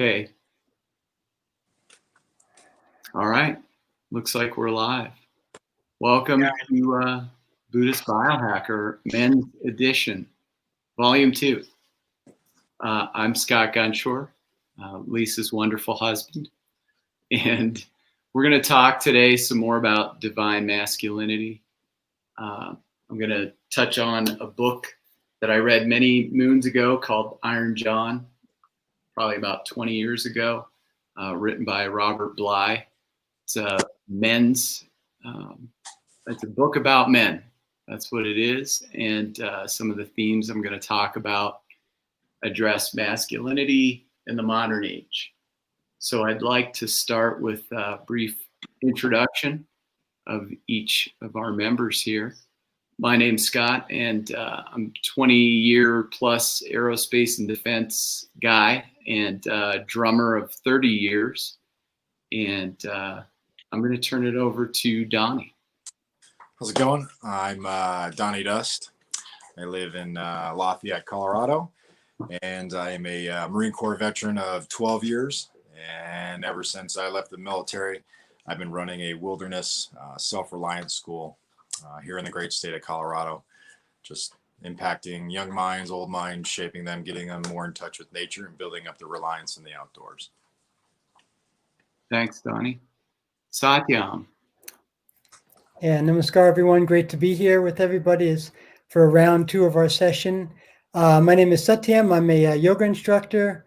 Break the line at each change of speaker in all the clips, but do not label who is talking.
Okay. All right. Looks like we're live. Welcome to Buddhist Biohacker Men's Edition, Volume 2. I'm Scott Gunshore, Lisa's wonderful husband. And we're going to talk today some more about divine masculinity. I'm going to touch on a book that I read many moons ago called Iron John, probably about 20 years ago, written by Robert Bly. It's a it's a book about men. That's what it is. And some of the themes I'm going to talk about address masculinity in the modern age. So I'd like to start with a brief introduction of each of our members here. My name's Scott, and I'm 20-year plus aerospace and defense guy and drummer of 30 years. And I'm going to turn it over to Donnie.
How's it going? I'm Donnie Dust. I live in Lafayette, Colorado, and I am a Marine Corps veteran of 12 years. And ever since I left the military, I've been running a wilderness self-reliance school here in the great state of Colorado, just impacting young minds, old minds, shaping them, getting them more in touch with nature and building up the reliance in the outdoors.
Thanks, Donnie. Satyam.
Yeah, namaskar, everyone. Great to be here with everybody for round 2 of our session. My name is Satyam. I'm a yoga instructor.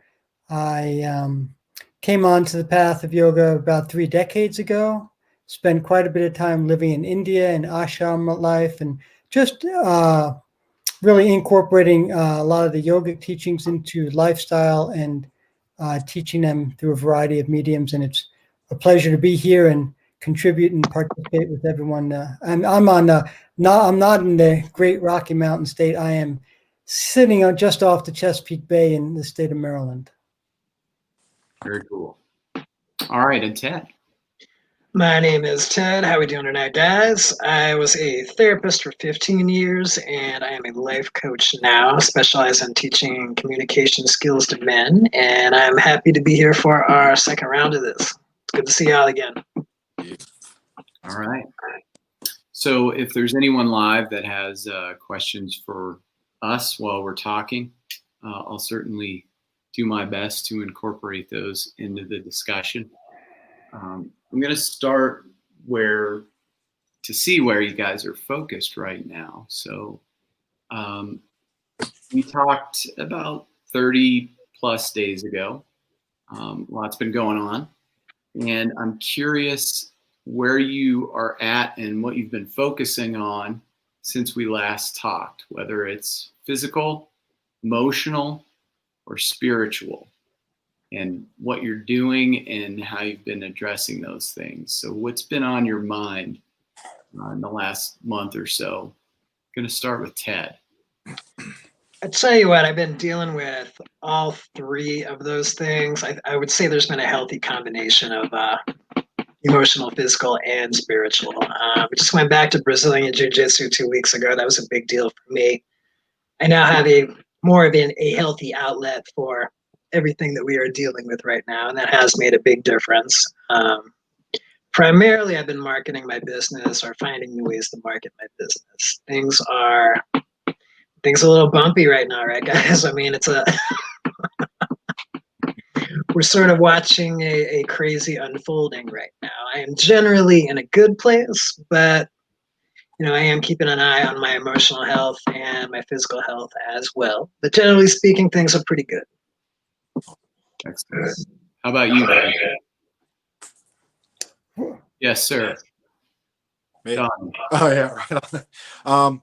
I came onto the path of yoga about 3 decades ago. Spent quite a bit of time living in India and ashram life, and just really incorporating a lot of the yogic teachings into lifestyle and teaching them through a variety of mediums. And it's a pleasure to be here and contribute and participate with everyone. I'm not in the Great Rocky Mountain State. I am sitting just off the Chesapeake Bay in the state of Maryland.
Very cool. All right, and Ted.
My name is Ted. How we doing tonight, guys? I was a therapist for 15 years, and I am a life coach now, specialized in teaching communication skills to men, and I'm happy to be here for our second round of this. It's good to see y'all again.
All right. So if there's anyone live that has questions for us while we're talking, I'll certainly do my best to incorporate those into the discussion. I'm going to start to see where you guys are focused right now. So we talked about 30 plus days ago. Lots been going on. And I'm curious where you are at and what you've been focusing on since we last talked, whether it's physical, emotional, or spiritual, and what you're doing and how you've been addressing those things. So what's been on your mind in the last month or so? I'm going to start with Ted.
I tell you what, I've been dealing with all 3 of those things. I would say there's been a healthy combination of emotional, physical, and spiritual. We just went back to Brazilian Jiu-Jitsu 2 weeks ago. That was a big deal for me. I now have more of a healthy outlet for everything that we are dealing with right now, and that has made a big difference. Primarily, I've been marketing my business or finding new ways to market my business. Things are a little bumpy right now, right, guys? I mean, we're sort of watching a crazy unfolding right now. I am generally in a good place, but I am keeping an eye on my emotional health and my physical health as well. But generally speaking, things are pretty good.
Excellent. How about you, Dave? Yes, sir.
Oh, yeah, right on.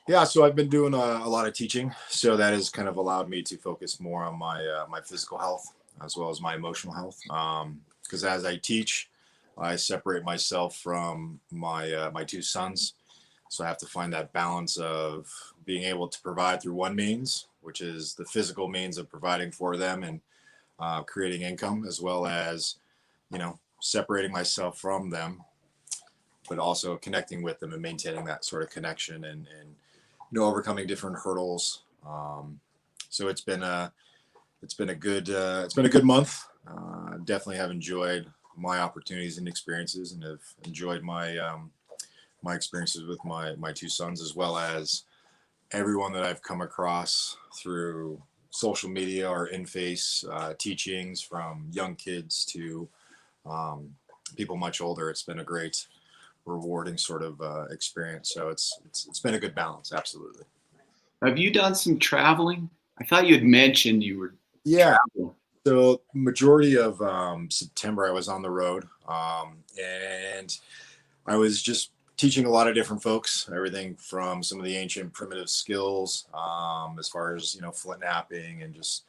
Yeah, so I've been doing a lot of teaching, so that has kind of allowed me to focus more on my physical health as well as my emotional health. Because as I teach, I separate myself from my 2 sons, so I have to find that balance of being able to provide through one means, which is the physical means of providing for them and creating income, as well as separating myself from them, but also connecting with them and maintaining that sort of connection and overcoming different hurdles. So it's been a it's been a good month. Definitely have enjoyed my opportunities and experiences, and have enjoyed my my experiences with my two sons, as well as everyone that I've come across through social media or in-face teachings, from young kids to people much older. It's been a great, rewarding sort of experience. So it's been a good balance. Absolutely.
Have you done some traveling? I thought you had mentioned you were traveling.
So majority of September I was on the road, and I was just teaching a lot of different folks, everything from some of the ancient primitive skills, as far as, flint knapping, and just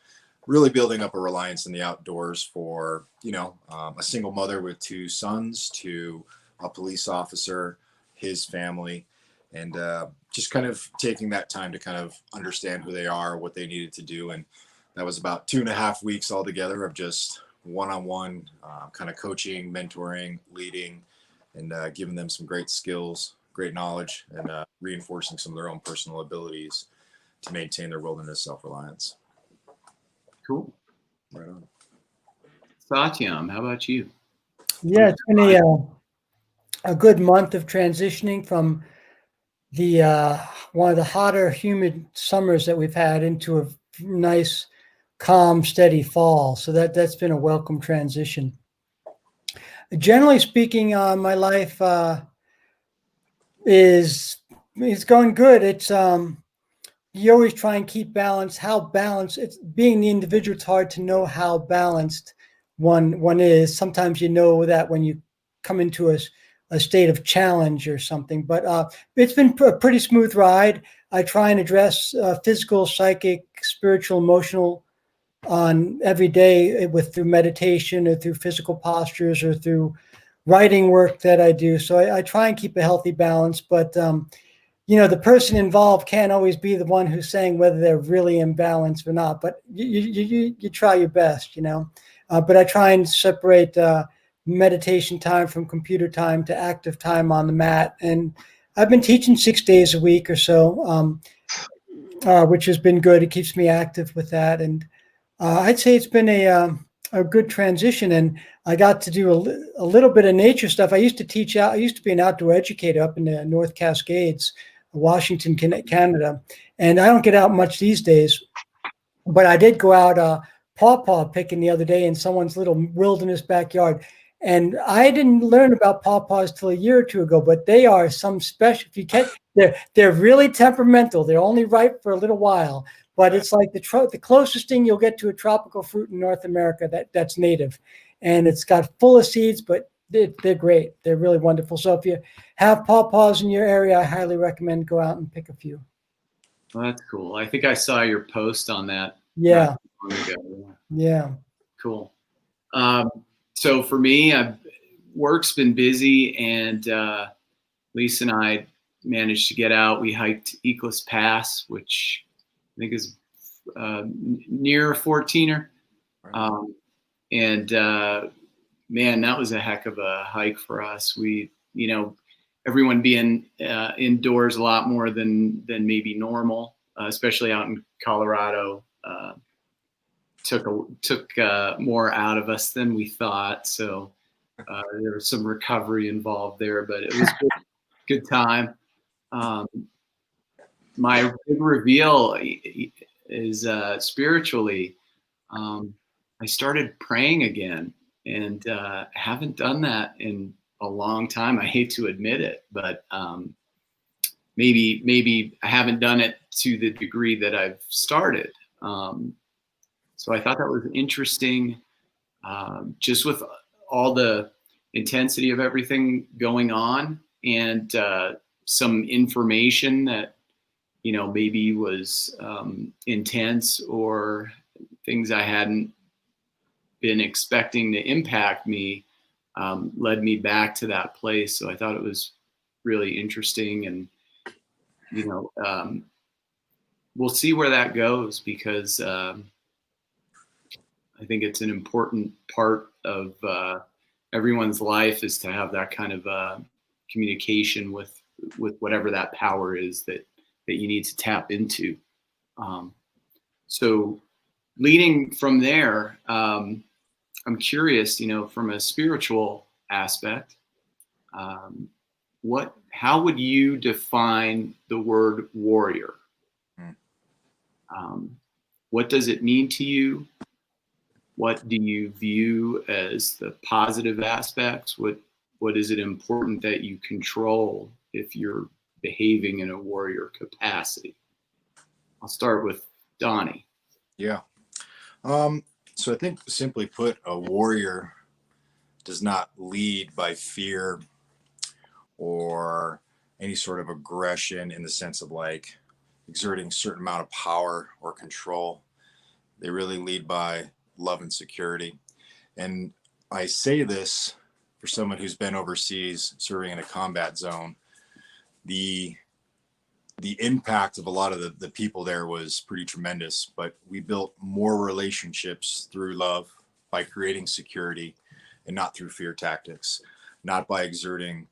really building up a reliance in the outdoors for, a single mother with two sons, to a police officer, his family, and just kind of taking that time to kind of understand who they are, what they needed to do. And that was about 2.5 weeks altogether of just one-on-one kind of coaching, mentoring, leading, and giving them some great skills, great knowledge, and reinforcing some of their own personal abilities to maintain their wilderness self-reliance.
Cool.
Right on.
Satyam, how about you?
Yeah, it's been a good month of transitioning from the one of the hotter, humid summers that we've had into a nice, calm, steady fall. So that's been a welcome transition. Generally speaking, my life is going good. It's you always try and keep balance. How balanced it's being the individual, it's hard to know how balanced one is. Sometimes you know that when you come into a state of challenge or something, but it's been a pretty smooth ride. I try and address physical, psychic, spiritual, emotional on every day through meditation, or through physical postures, or through writing work that I do. So I try and keep a healthy balance, but the person involved can't always be the one who's saying whether they're really in balance or not, but you try your best, but I try and separate meditation time from computer time to active time on the mat. And I've been teaching 6 days a week or so, which has been good. It keeps me active with that. And I'd say it's been a good transition. And I got to do a little bit of nature stuff. I used to teach out. I used to be an outdoor educator up in the North Cascades, Washington, Canada. And I don't get out much these days, but I did go out pawpaw picking the other day in someone's little wilderness backyard. And I didn't learn about pawpaws till a year or two ago, but they are some special. If you catch, they're really temperamental. They're only ripe for a little while, but it's like the closest thing you'll get to a tropical fruit in North America that's native, and it's got full of seeds, but they're great. They're really wonderful. So if you have pawpaws in your area, I highly recommend go out and pick a few.
Well, that's cool. I think I saw your post on that.
Yeah.
Not long ago.
Yeah.
Cool. So for me, work's been busy, and Lisa and I managed to get out. We hiked Eagles Pass, which I think is near 14er. And man, that was a heck of a hike for us. We, everyone being indoors a lot more than maybe normal, especially out in Colorado, took more out of us than we thought. So there was some recovery involved there, but it was good time. My big reveal is spiritually. I started praying again, and haven't done that in a long time. I hate to admit it, but maybe I haven't done it to the degree that I've started. So I thought that was interesting, just with all the intensity of everything going on, and some information that maybe was intense, or things I hadn't been expecting to impact me, led me back to that place. So I thought it was really interesting, and we'll see where that goes, because I think it's an important part of everyone's life, is to have that kind of communication with whatever that power is that you need to tap into. So leading from there, I'm curious, from a spiritual aspect, how would you define the word warrior? What does it mean to you? What do you view as the positive aspects? What is it important that you control if you're behaving in a warrior capacity? I'll start with Donnie.
Yeah. So I think, simply put, a warrior does not lead by fear or any sort of aggression in the sense of like exerting a certain amount of power or control. They really lead by love and security. And I say this for someone who's been overseas serving in a combat zone. The impact of a lot of the people there was pretty tremendous, but we built more relationships through love by creating security and not through fear tactics, not by exerting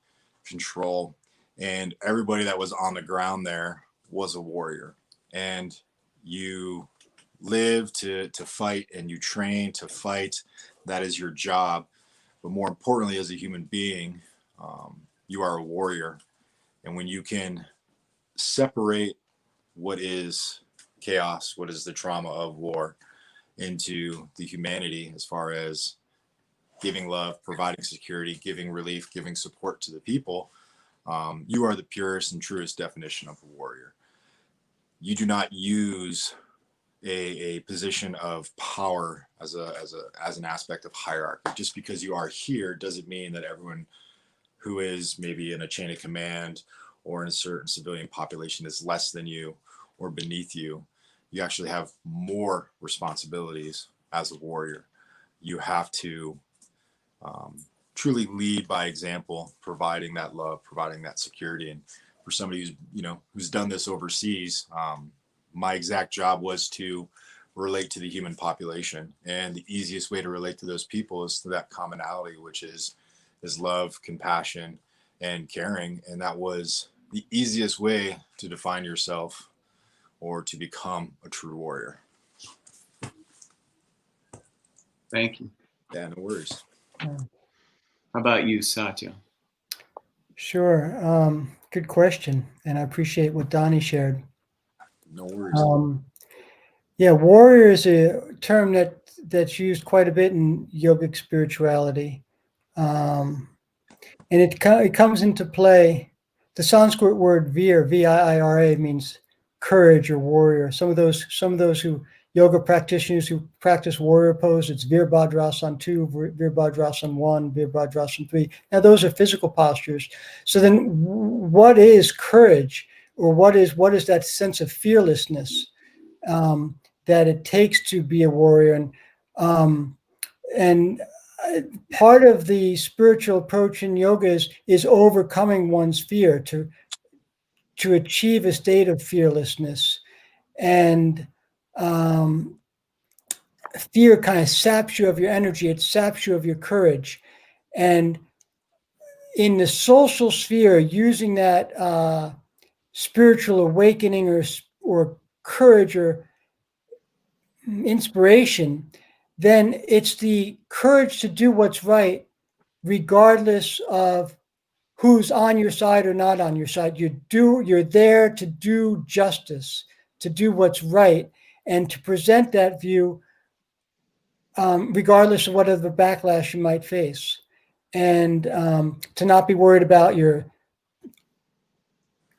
control. And everybody that was on the ground there was a warrior, and you live to fight and you train to fight. That is your job. But more importantly, as a human being, you are a warrior. And when you can separate what is chaos, what is the trauma of war, into the humanity as far as giving love, providing security, giving relief, giving support to the people, you are the purest and truest definition of a warrior. You do not use a position of power as an aspect of hierarchy. Just because you are here doesn't mean that everyone who is maybe in a chain of command or in a certain civilian population is less than you or beneath you. You actually have more responsibilities as a warrior. You have to truly lead by example, providing that love, providing that security. And for somebody who's done this overseas, my exact job was to relate to the human population. And the easiest way to relate to those people is through that commonality, which is love, compassion, and caring. And that was the easiest way to define yourself or to become a true warrior.
Thank you.
Yeah, no worries.
How about you, Satya?
Sure. Good question. And I appreciate what Donnie shared.
No worries.
Yeah, warrior is a term that's used quite a bit in yogic spirituality. And it comes into play. The Sanskrit word vir, V-I-I-R-A, means courage or warrior. Some of those yoga practitioners who practice warrior pose, it's Virabhadrasana 2, Virabhadrasana 1, Virabhadrasana 3. Now those are physical postures. So then what is courage, or what is that sense of fearlessness that it takes to be a warrior? And part of the spiritual approach in yoga is overcoming one's fear to achieve a state of fearlessness. And fear kind of saps you of your energy, it saps you of your courage. And in the social sphere, using that spiritual awakening or courage or inspiration, then it's the courage to do what's right, regardless of who's on your side or not on your side. You're there to do justice, to do what's right, and to present that view regardless of whatever backlash you might face. And to not be worried about your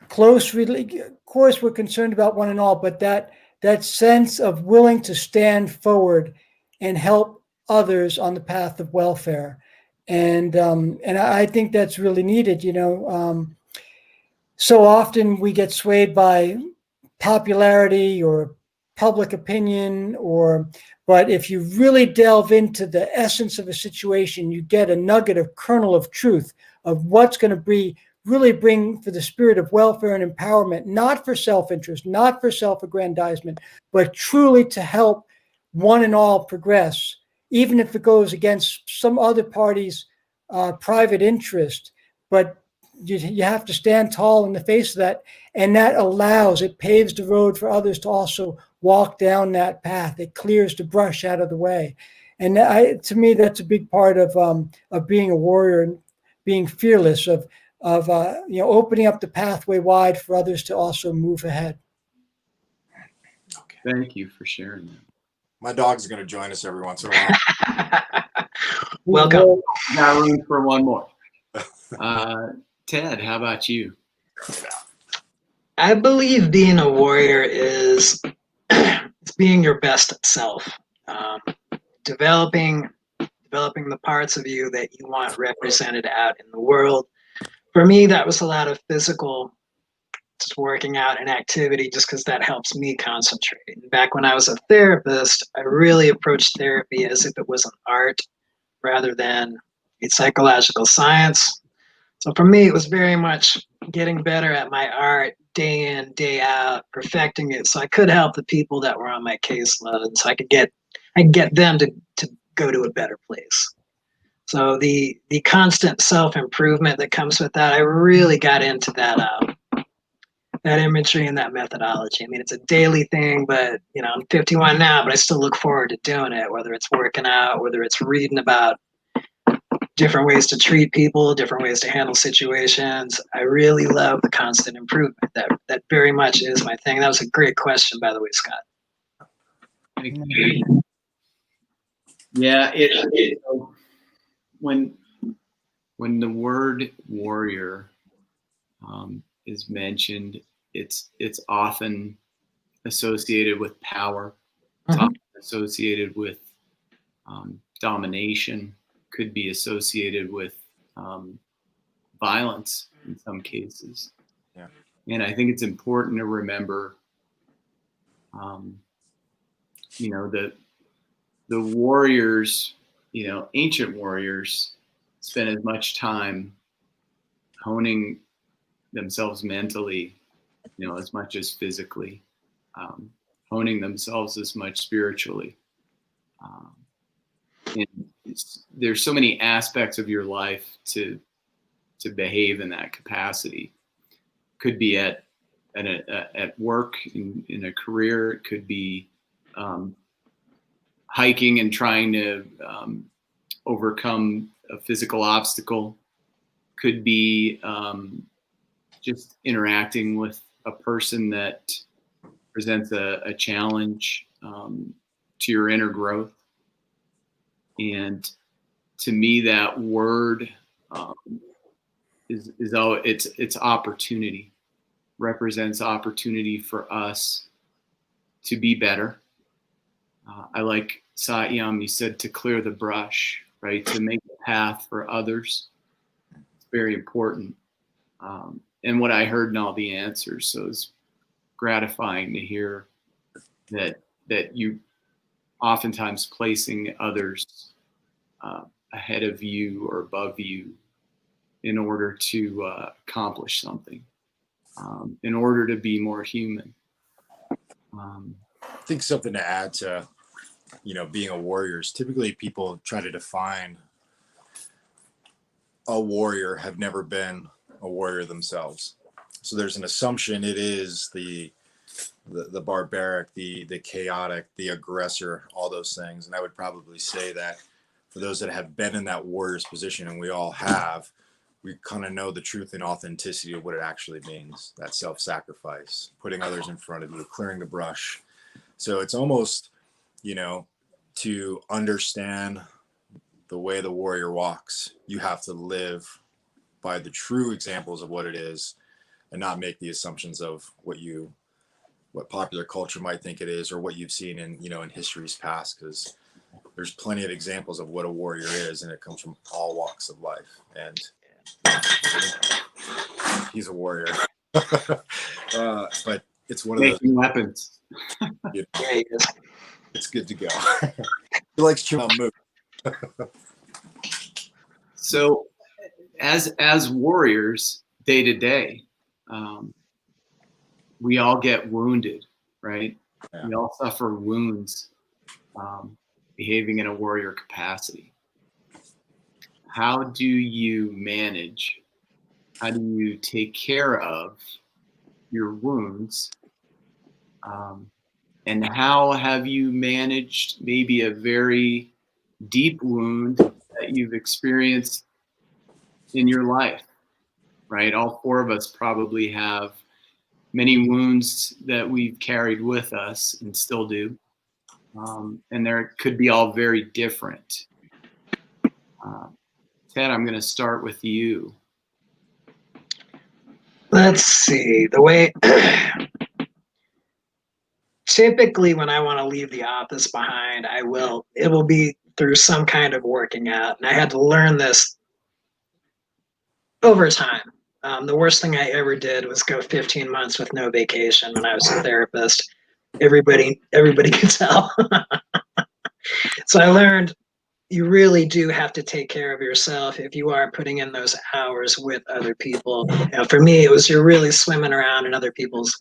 close relationship. Of course, we're concerned about one and all, but that sense of willing to stand forward and help others on the path of welfare. And I think that's really needed. So often we get swayed by popularity or public opinion, but if you really delve into the essence of a situation, you get a nugget of kernel of truth of what's going to really bring for the spirit of welfare and empowerment, not for self-interest, not for self-aggrandizement, but truly to help one and all progress, even if it goes against some other party's private interest. But you have to stand tall in the face of that, and that paves the road for others to also walk down that path. It clears the brush out of the way. And to me, that's a big part of being a warrior and being fearless, of opening up the pathway wide for others to also move ahead.
Okay. Thank you for sharing that.
My dog's going to join us every once in a while.
Welcome.
Got room for one more. Ted, how about you?
I believe being a warrior is it's being your best self. Developing the parts of you that you want represented out in the world. For me, that was a lot of physical, just working out and activity, just because that helps me concentrate. Back when I was a therapist, I really approached therapy as if it was an art rather than a psychological science. So for me, it was very much getting better at my art day in, day out, perfecting it so I could help the people that were on my caseload, so I could get them to go to a better place. So the constant self-improvement that comes with that, I really got into that imagery and that methodology. I mean, it's a daily thing, but I'm 51 now, but I still look forward to doing it, whether it's working out, whether it's reading about different ways to treat people, different ways to handle situations. I really love the constant improvement. That very much is my thing. That was a great question, by the way, Scott.
Thank you. Yeah, when the word warrior is mentioned, it's often associated with power. It's often associated with domination. Could be associated with violence in some cases.
Yeah.
And I think it's important to remember, the warriors, ancient warriors spent as much time honing themselves mentally, as much as physically, honing themselves as much spiritually. And there's so many aspects of your life to behave in that capacity. Could be at work, in a career. It could be hiking and trying to overcome a physical obstacle. Could be just interacting with a person that presents a challenge to your inner growth. And to me, that word it's opportunity, represents opportunity for us to be better. I like, Satyam, you said, to clear the brush, right? To make a path for others. It's very important. And what I heard in all the answers, so it's gratifying to hear that you oftentimes placing others ahead of you or above you in order to accomplish something, in order to be more human.
I think something to add to, being a warrior is typically people try to define a warrior have never been a warrior themselves. So there's an assumption it is the barbaric, the chaotic, the aggressor, all those things. And I would probably say that for those that have been in that warrior's position, and we all have, we kind of know the truth and authenticity of what it actually means. That self-sacrifice, putting others in front of you, clearing the brush. So it's almost, to understand the way the warrior walks, you have to live by the true examples of what it is, and not make the assumptions of what popular culture might think it is, or what you've seen in, in history's past, because there's plenty of examples of what a warrior is, and it comes from all walks of life. And he's a warrior. But it's one of
making weapons.
It's good to go. He likes chewing on mood.
So as warriors, day to day, we all get wounded, right? Yeah. We all suffer wounds behaving in a warrior capacity. How do you manage? How do you take care of your wounds And how have you managed maybe a very deep wound that you've experienced in your life, right? All four of us probably have many wounds that we've carried with us and still do. And there could be all very different. Ted, I'm going to start with you.
Let's see. The way typically when I want to leave the office behind, it will be through some kind of working out. And I had to learn this over time. The worst thing I ever did was go 15 months with no vacation when I was a therapist. Everybody could tell. So I learned you really do have to take care of yourself if you are putting in those hours with other people. For me, it was you're really swimming around in other people's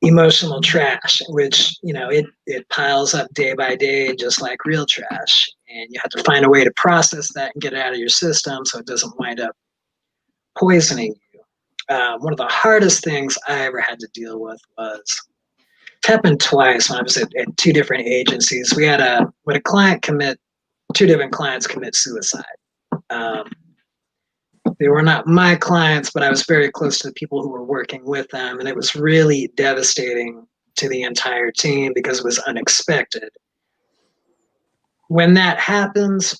emotional trash, which, it piles up day by day, just like real trash. And you have to find a way to process that and get it out of your system so it doesn't wind up poisoning you. One of the hardest things I ever had to deal with was, it happened twice when I was at two different agencies. We had two different clients commit suicide. They were not my clients, but I was very close to the people who were working with them. And it was really devastating to the entire team because it was unexpected. When that happens,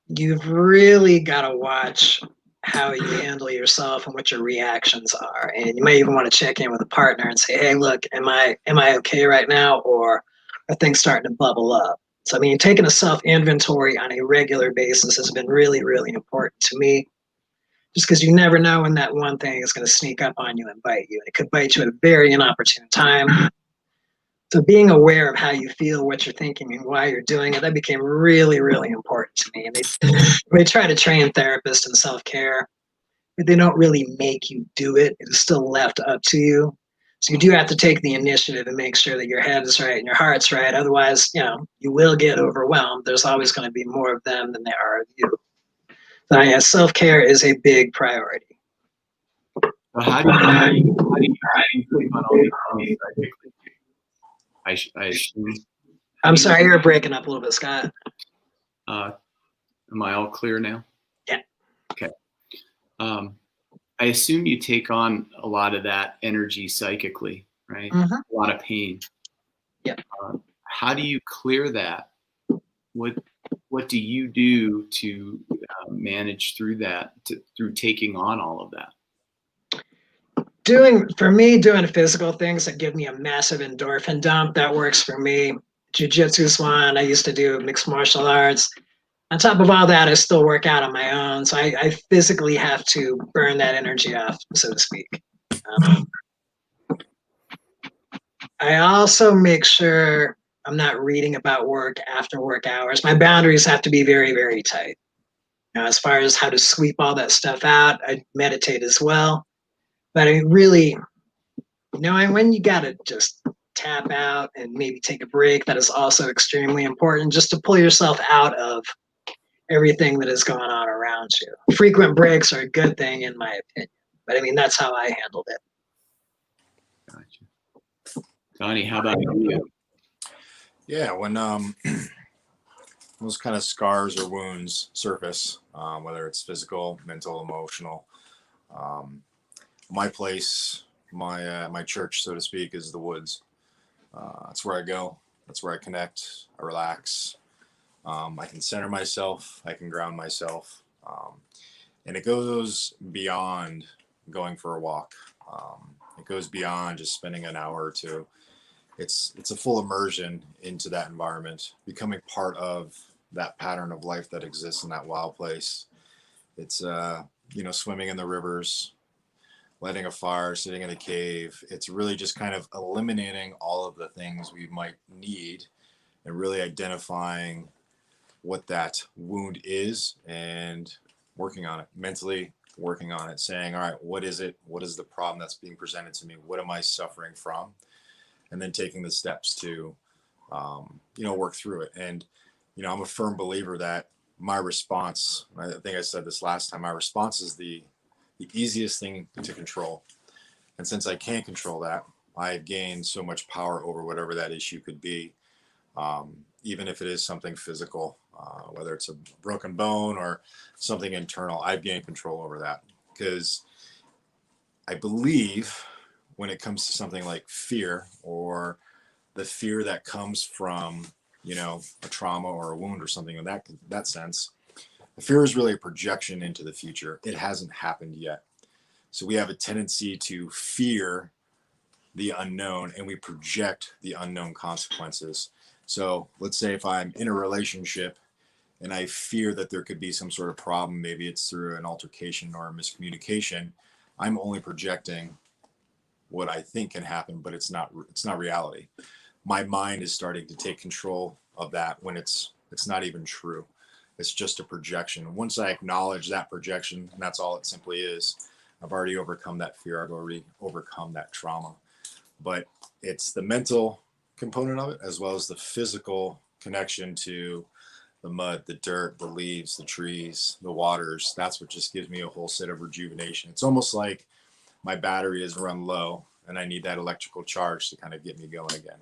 you've really got to watch how you handle yourself and what your reactions are. And you might even want to check in with a partner and say, hey, look, am I okay right now? Or are things starting to bubble up? So, taking a self-inventory on a regular basis has been really, really important to me, just because you never know when that one thing is going to sneak up on you and bite you. And it could bite you at a very inopportune time. So being aware of how you feel, what you're thinking, and why you're doing it, that became really, really important to me. And they try to train therapists in self-care, but they don't really make you do it. It is still left up to you. So you do have to take the initiative and make sure that your head is right and your heart's right. Otherwise, you will get overwhelmed. There's always going to be more of them than there are of you. So yeah, self-care is a big priority.
So how do you click on all these things? I assume.
I'm sorry, you're breaking up a little bit, Scott.
Am I all clear now?
Yeah.
Okay. I assume you take on a lot of that energy psychically, right?
Mm-hmm.
A lot of pain.
Yeah.
How do you clear that? What do you do to manage through that, through taking on all of that?
Doing physical things that give me a massive endorphin dump, that works for me. Jiu-jitsu is one. I used to do mixed martial arts. On top of all that, I still work out on my own. So I physically have to burn that energy off, so to speak. I also make sure I'm not reading about work after work hours. My boundaries have to be very, very tight. As far as how to sweep all that stuff out, I meditate as well. But really, knowing when you got to just tap out and maybe take a break, that is also extremely important, just to pull yourself out of everything that is going on around you. Frequent breaks are a good thing, in my opinion. But that's how I handled it.
Gotcha. Donnie, how about you?
Yeah, when those kind of scars or wounds surface, whether it's physical, mental, emotional, my place, my church, so to speak, is the woods. That's where I go. That's where I connect. I relax. I can center myself. I can ground myself. And it goes beyond going for a walk. It goes beyond just spending an hour or two. It's a full immersion into that environment, becoming part of that pattern of life that exists in that wild place. It's swimming in the rivers, lighting a fire, sitting in a cave. It's really just kind of eliminating all of the things we might need and really identifying what that wound is and working on it mentally, working on it, saying, all right, what is it? What is the problem that's being presented to me? What am I suffering from? And then taking the steps to, work through it. And, I'm a firm believer that my response, I think I said this last time, my response is the easiest thing to control. And since I can't control that, I've gained so much power over whatever that issue could be. Even if it is something physical, whether it's a broken bone or something internal, I've gained control over that. Because I believe when it comes to something like fear, or the fear that comes from, you know, a trauma or a wound or something in that sense, the fear is really a projection into the future. It hasn't happened yet. So we have a tendency to fear the unknown, and we project the unknown consequences. So let's say if I'm in a relationship and I fear that there could be some sort of problem, maybe it's through an altercation or a miscommunication, I'm only projecting what I think can happen, but it's not reality. My mind is starting to take control of that when it's not even true. It's just a projection. Once I acknowledge that projection, and that's all it simply is, I've already overcome that fear. I've already overcome that trauma. But it's the mental component of it, as well as the physical connection to the mud, the dirt, the leaves, the trees, the waters. That's what just gives me a whole set of rejuvenation. It's almost like my battery is run low and I need that electrical charge to kind of get me going again.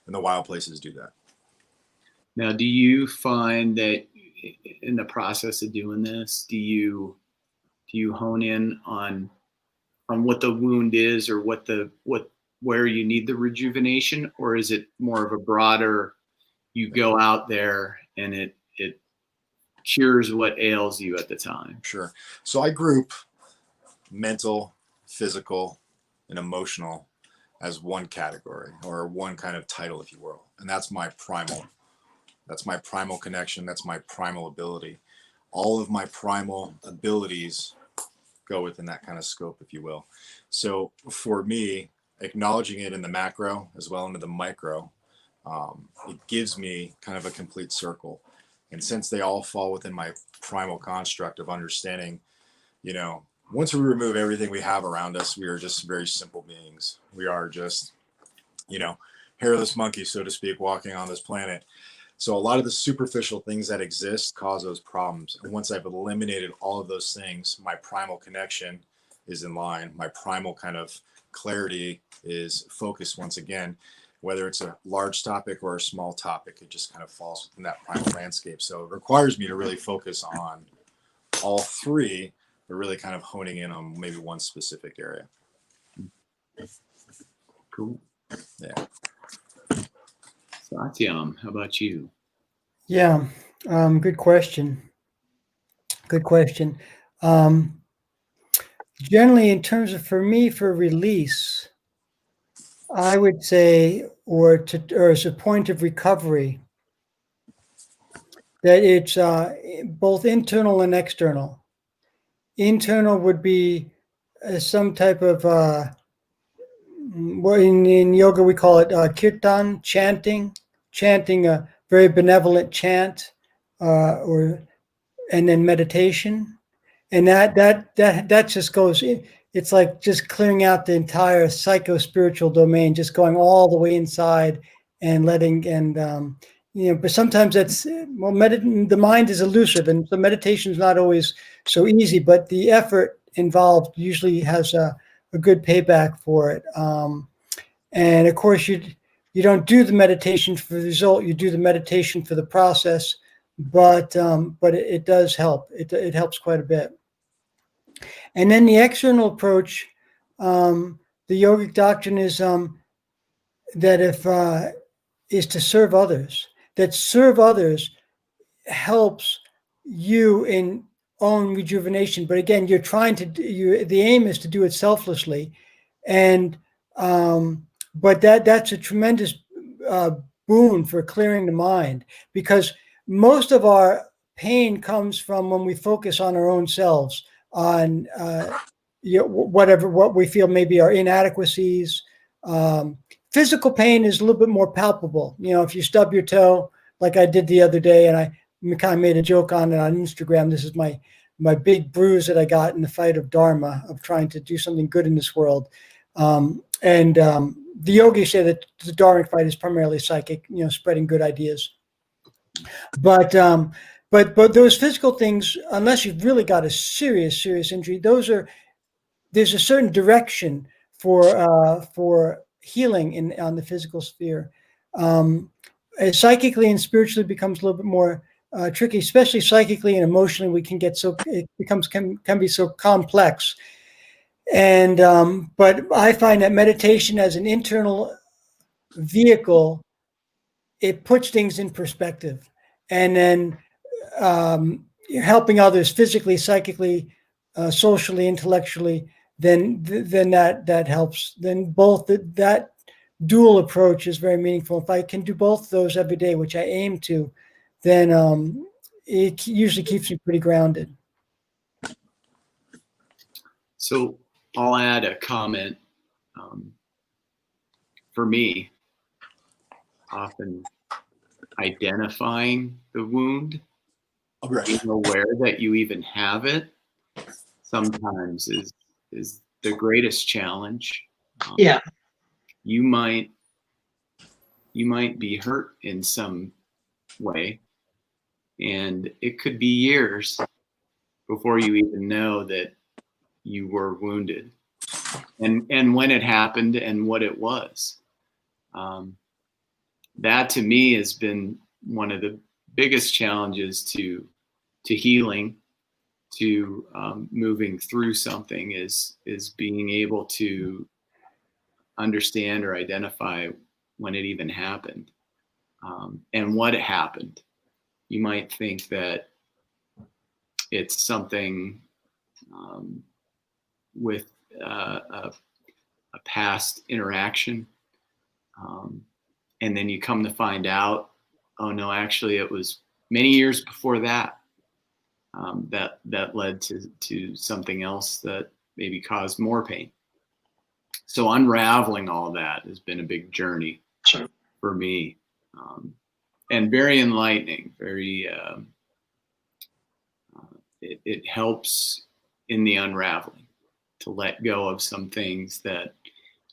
And the wild places do that.
Now, do you find that in the process of doing this, do you hone in on what the wound is, or where you need the rejuvenation, or is it more of a broader, you go out there and it cures what ails you at the time?
Sure. So I group mental, physical, and emotional as one category, or one kind of title, if you will. And that's my primal. That's my primal connection. That's my primal ability. All of my primal abilities go within that kind of scope, if you will. So for me, acknowledging it in the macro as well into the micro, it gives me kind of a complete circle. And since they all fall within my primal construct of understanding, you know, once we remove everything we have around us, we are just very simple beings. We are just, you know, hairless monkeys, so to speak, walking on this planet. So a lot of the superficial things that exist cause those problems. And once I've eliminated all of those things, my primal connection is in line. My primal kind of clarity is focused once again, whether it's a large topic or a small topic, it just kind of falls within that primal landscape. So it requires me to really focus on all three, but really kind of honing in on maybe one specific area.
Cool.
Yeah.
Satyam, how about you?
Yeah, good question. Good question. Generally, in terms of, for me, for release, I would say, or as a point of recovery, that it's both internal and external. Internal would be some type of, well, in yoga we call it kirtan, chanting a very benevolent chant, and then meditation, and that just goes. It's like just clearing out the entire psycho-spiritual domain, just going all the way inside and letting, and you know. But sometimes that's, well, the mind is elusive, and so meditation is not always so easy. But the effort involved usually has a good payback for it. And of course, you don't do the meditation for the result; you do the meditation for the process. But it does help. It helps quite a bit. And then the external approach, the yogic doctrine is that is to serve others. That serve others helps you in own rejuvenation. But again, you're trying to the aim is to do it selflessly, and but that's a tremendous boon for clearing the mind, because most of our pain comes from when we focus on our own selves, on what we feel maybe are inadequacies. Physical pain is a little bit more palpable. You know, if you stub your toe, like I did the other day, and I kind of made a joke on it on Instagram. This is my big bruise that I got in the fight of Dharma, of trying to do something good in this world. The yogis say that the Dharmic fight is primarily psychic, you know, spreading good ideas. But those physical things, unless you've really got a serious injury, there's a certain direction for healing on the physical sphere. Psychically and spiritually becomes a little bit more tricky, especially psychically and emotionally. We can get can be so complex. And but I find that meditation as an internal vehicle, it puts things in perspective, and then helping others physically, psychically, socially, intellectually, then that helps. Then both that dual approach is very meaningful. If I can do both of those every day, which I aim to, then it usually keeps me pretty grounded.
So I'll add a comment. For me, often identifying the wound, being aware that you even have it, sometimes is the greatest challenge.
Yeah.
You might be hurt in some way, and it could be years before you even know that you were wounded, and when it happened and what it was. That to me has been one of the biggest challenges to healing, to moving through something, is being able to understand or identify when it even happened, and what happened. You might think that it's something with a past interaction, and then you come to find out, oh no, actually it was many years before that that led to something else that maybe caused more pain. So unraveling all that has been a big journey for me, and very enlightening. Very it helps in the unraveling to let go of some things that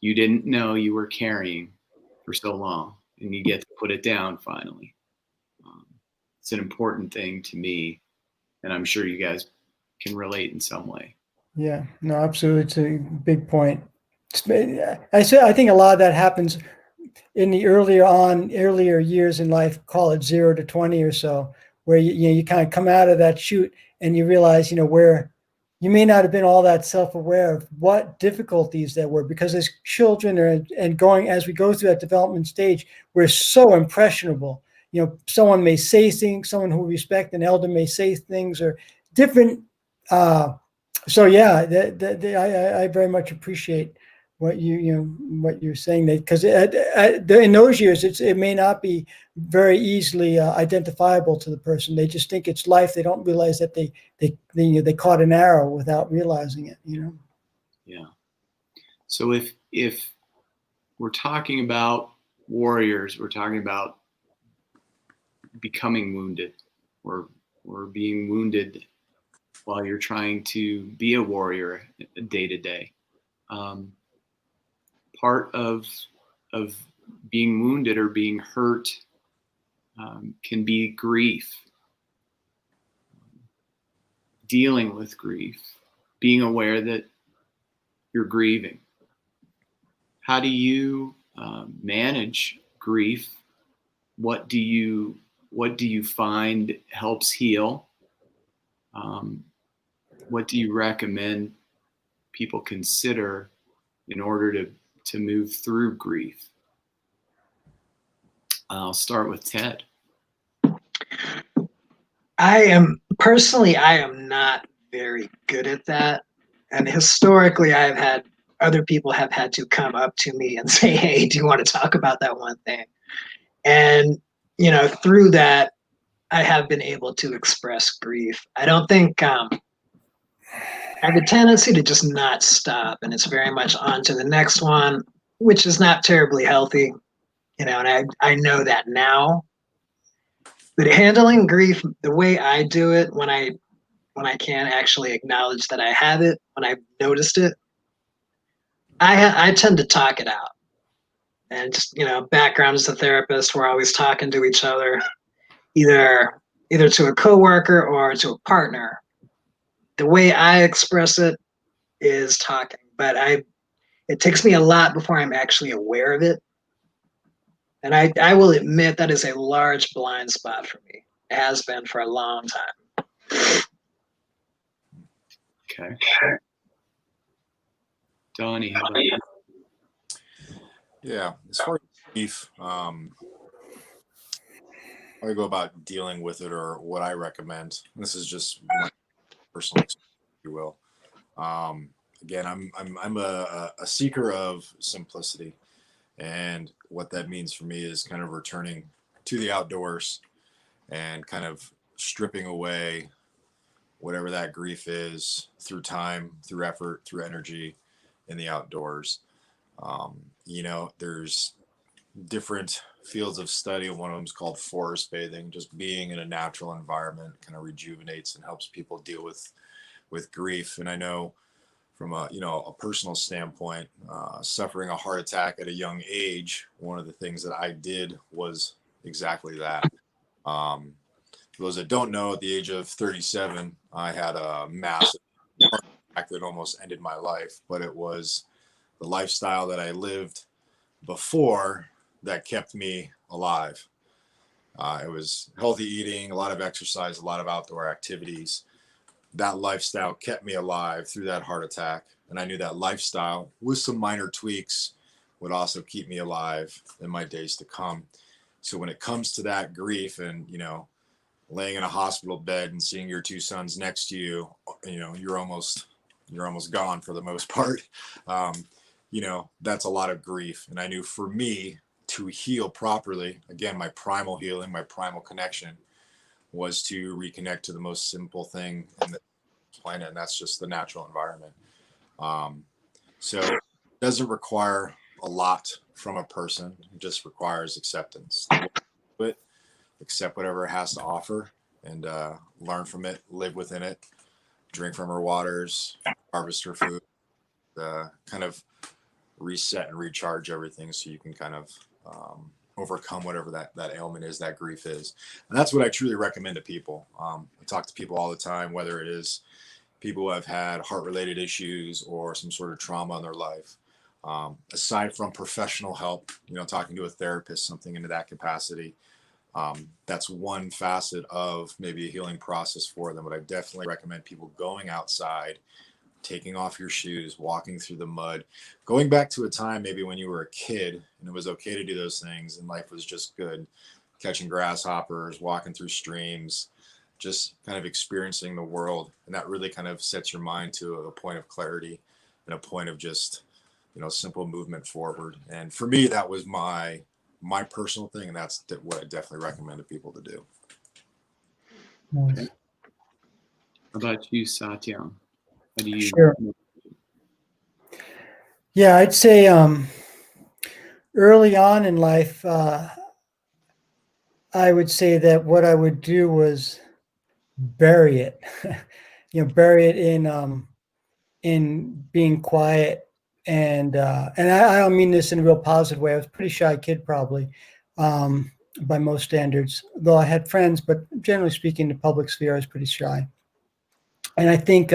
you didn't know you were carrying for so long, and you get to put it down finally. It's an important thing to me, and I'm sure you guys can relate in some way.
Yeah, no, absolutely. It's a big point. I think a lot of that happens in the earlier years in life, call it 0 to 20 or so, where you kind of come out of that chute and you realize, where you may not have been all that self-aware of what difficulties there were, because as children as we go through that development stage, we're so impressionable. Someone may say things, someone who we respect, an elder may say things or different. So yeah, I very much appreciate what you're saying, that because in those years it may not be very easily identifiable to the person. They just think it's life. They don't realize that they caught an arrow without realizing it.
Yeah. So if we're talking about warriors, we're talking about becoming wounded, or being wounded while you're trying to be a warrior day to day. Part of being wounded or being hurt can be grief, dealing with grief, being aware that you're grieving. How do you manage grief? What do you find helps heal? What do you recommend people consider in order to move through grief? I'll start with Ted.
I am not very good at that. And historically, I've had other people have had to come up to me and say, hey, do you want to talk about that one thing? And, through that, I have been able to express grief. I don't think I have a tendency to just not stop, and it's very much on to the next one, which is not terribly healthy, and I know that now. But handling grief, the way I do it, when I can actually acknowledge that I have it, when I've noticed it, I tend to talk it out. And just, background as a therapist, we're always talking to each other, either to a coworker or to a partner. The way I express it is talking, but it takes me a lot before I'm actually aware of it. And I will admit that is a large blind spot for me. It has been for a long time.
Okay. Donnie, how about you?
Yeah, as far as grief, how I go about dealing with it, or what I recommend. This is just my personal experience, if you will. Again, I'm a seeker of simplicity, and what that means for me is kind of returning to the outdoors and kind of stripping away whatever that grief is through time, through effort, through energy in the outdoors. You know, there's different fields of study. One of them is called forest bathing. Just being in a natural environment kind of rejuvenates and helps people deal with grief. And I know from a personal standpoint, suffering a heart attack at a young age, one of the things that I did was exactly that. For those that don't know, at the age of 37, I had a massive heart attack that almost ended my life, but it was the lifestyle that I lived before that kept me alive. It was healthy eating, a lot of exercise, a lot of outdoor activities. That lifestyle kept me alive through that heart attack. And I knew that lifestyle, with some minor tweaks, would also keep me alive in my days to come. So when it comes to that grief and, laying in a hospital bed and seeing your two sons next to you, you're almost gone for the most part. That's a lot of grief. And I knew for me to heal properly, again, my primal healing, my primal connection was to reconnect to the most simple thing in the planet, and that's just the natural environment. So it doesn't require a lot from a person. It just requires acceptance. Accept whatever it has to offer and learn from it, live within it, drink from her waters, harvest her food, kind of reset and recharge everything so you can kind of overcome whatever that ailment is, that grief is. And that's what I truly recommend to people. I talk to people all the time, whether it is people who have had heart-related issues or some sort of trauma in their life. Aside from professional help, talking to a therapist, something into that capacity, that's one facet of maybe a healing process for them. But I definitely recommend people going outside, taking off your shoes, walking through the mud, going back to a time maybe when you were a kid and it was okay to do those things and life was just good, catching grasshoppers, walking through streams, just kind of experiencing the world. And that really kind of sets your mind to a point of clarity and a point of just, simple movement forward. And for me, that was my personal thing. And that's what I definitely recommend to people to do.
Okay. How about you, Satyam? How do you?
Sure. Yeah, I'd say early on in life, I would say that what I would do was bury it, bury it in being quiet. And I don't mean this in a real positive way. I was a pretty shy kid, probably, by most standards, though I had friends, but generally speaking, the public sphere, I was pretty shy. And I think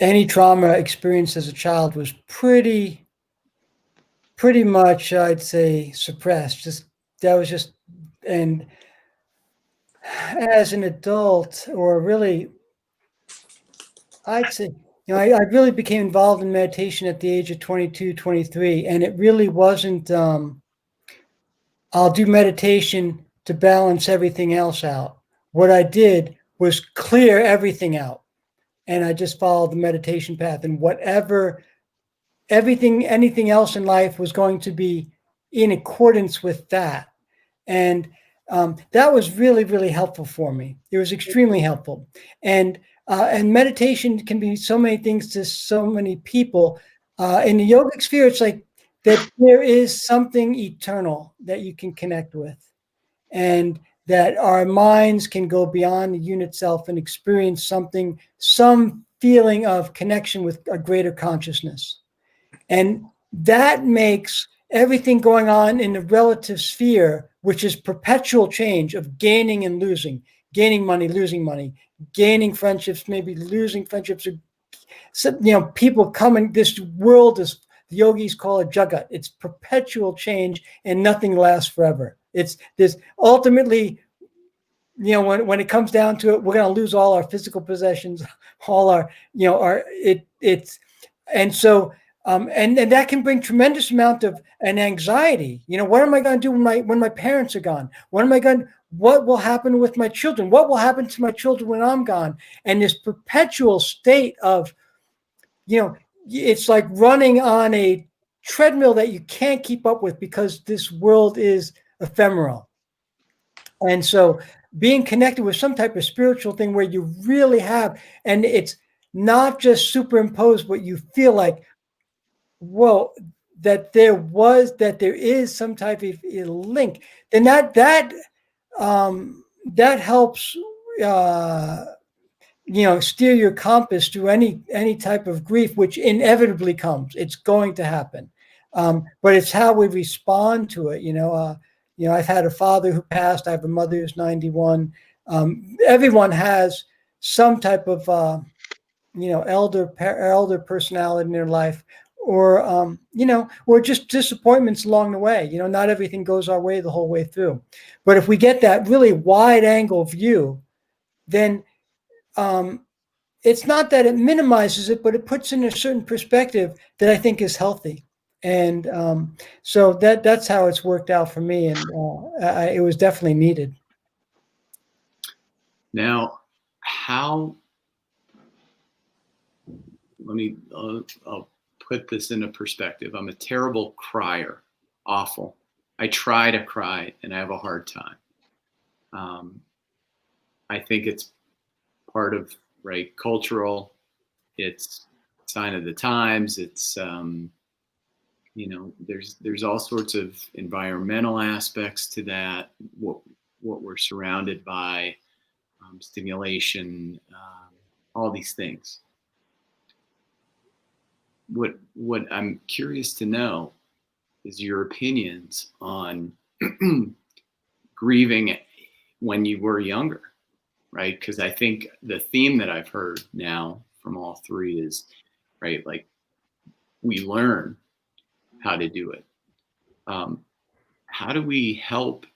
any trauma experienced as a child was pretty much, I'd say, suppressed. And as an adult, or really, I'd say, I really became involved in meditation at the age of 22, 23, and it really wasn't, I'll do meditation to balance everything else out. What I did was clear everything out, and I just followed the meditation path, and anything else in life was going to be in accordance with that. And that was really, really helpful for me. It was extremely helpful. And meditation can be so many things to so many people. In the yogic sphere, it's like that there is something eternal that you can connect with, and that our minds can go beyond the unit self and experience some feeling of connection with a greater consciousness. And that makes everything going on in the relative sphere, which is perpetual change of gaining and losing, gaining money, losing money, gaining friendships, maybe losing friendships, or So, people coming, this world is, the yogis call it jagat. It's perpetual change and nothing lasts forever. It's this ultimately, when it comes down to it, we're going to lose all our physical possessions, all our, and so, and that can bring tremendous amount of an anxiety. What am I going to do when my parents are gone? What will happen with my children? What will happen to my children when I'm gone? And this perpetual state of, it's like running on a treadmill that you can't keep up with because this world is ephemeral. And so being connected with some type of spiritual thing where you really have, and it's not just superimposed, but you feel like, whoa, that there is some type of link, then that helps steer your compass through any type of grief, which inevitably comes. It's going to happen, but it's how we respond to it. I've had a father who passed. I have a mother who's 91. Everyone has some type of elder personality in their life, or or just disappointments along the way. Not everything goes our way the whole way through. But if we get that really wide angle view, then it's not that it minimizes it, but it puts in a certain perspective that I think is healthy. And so that's how it's worked out for me, and it was definitely needed.
Now, I'll put this into perspective. I'm a terrible crier, awful. I try to cry and I have a hard time. I think it's part of cultural. It's sign of the times. It's there's all sorts of environmental aspects to that. What we're surrounded by, stimulation, all these things. What I'm curious to know is your opinions on grieving when you were younger, right? Because I think the theme that I've heard now from all three is, like we learn how to do it. How do we help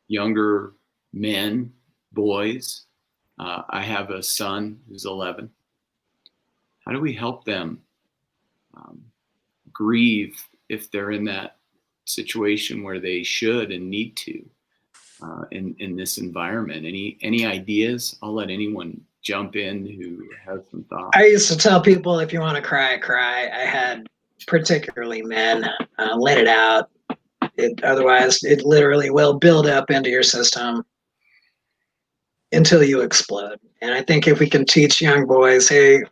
younger men, boys? I have a son who's 11. How do we help them grieve if they're in that situation where they should and need to in this environment? Any ideas? I'll let anyone jump in who has some thoughts.
I used to tell people, if you want to cry, cry. I had particularly men, let it out. Otherwise, it literally will build up into your system until you explode. And I think if we can teach young boys, hey,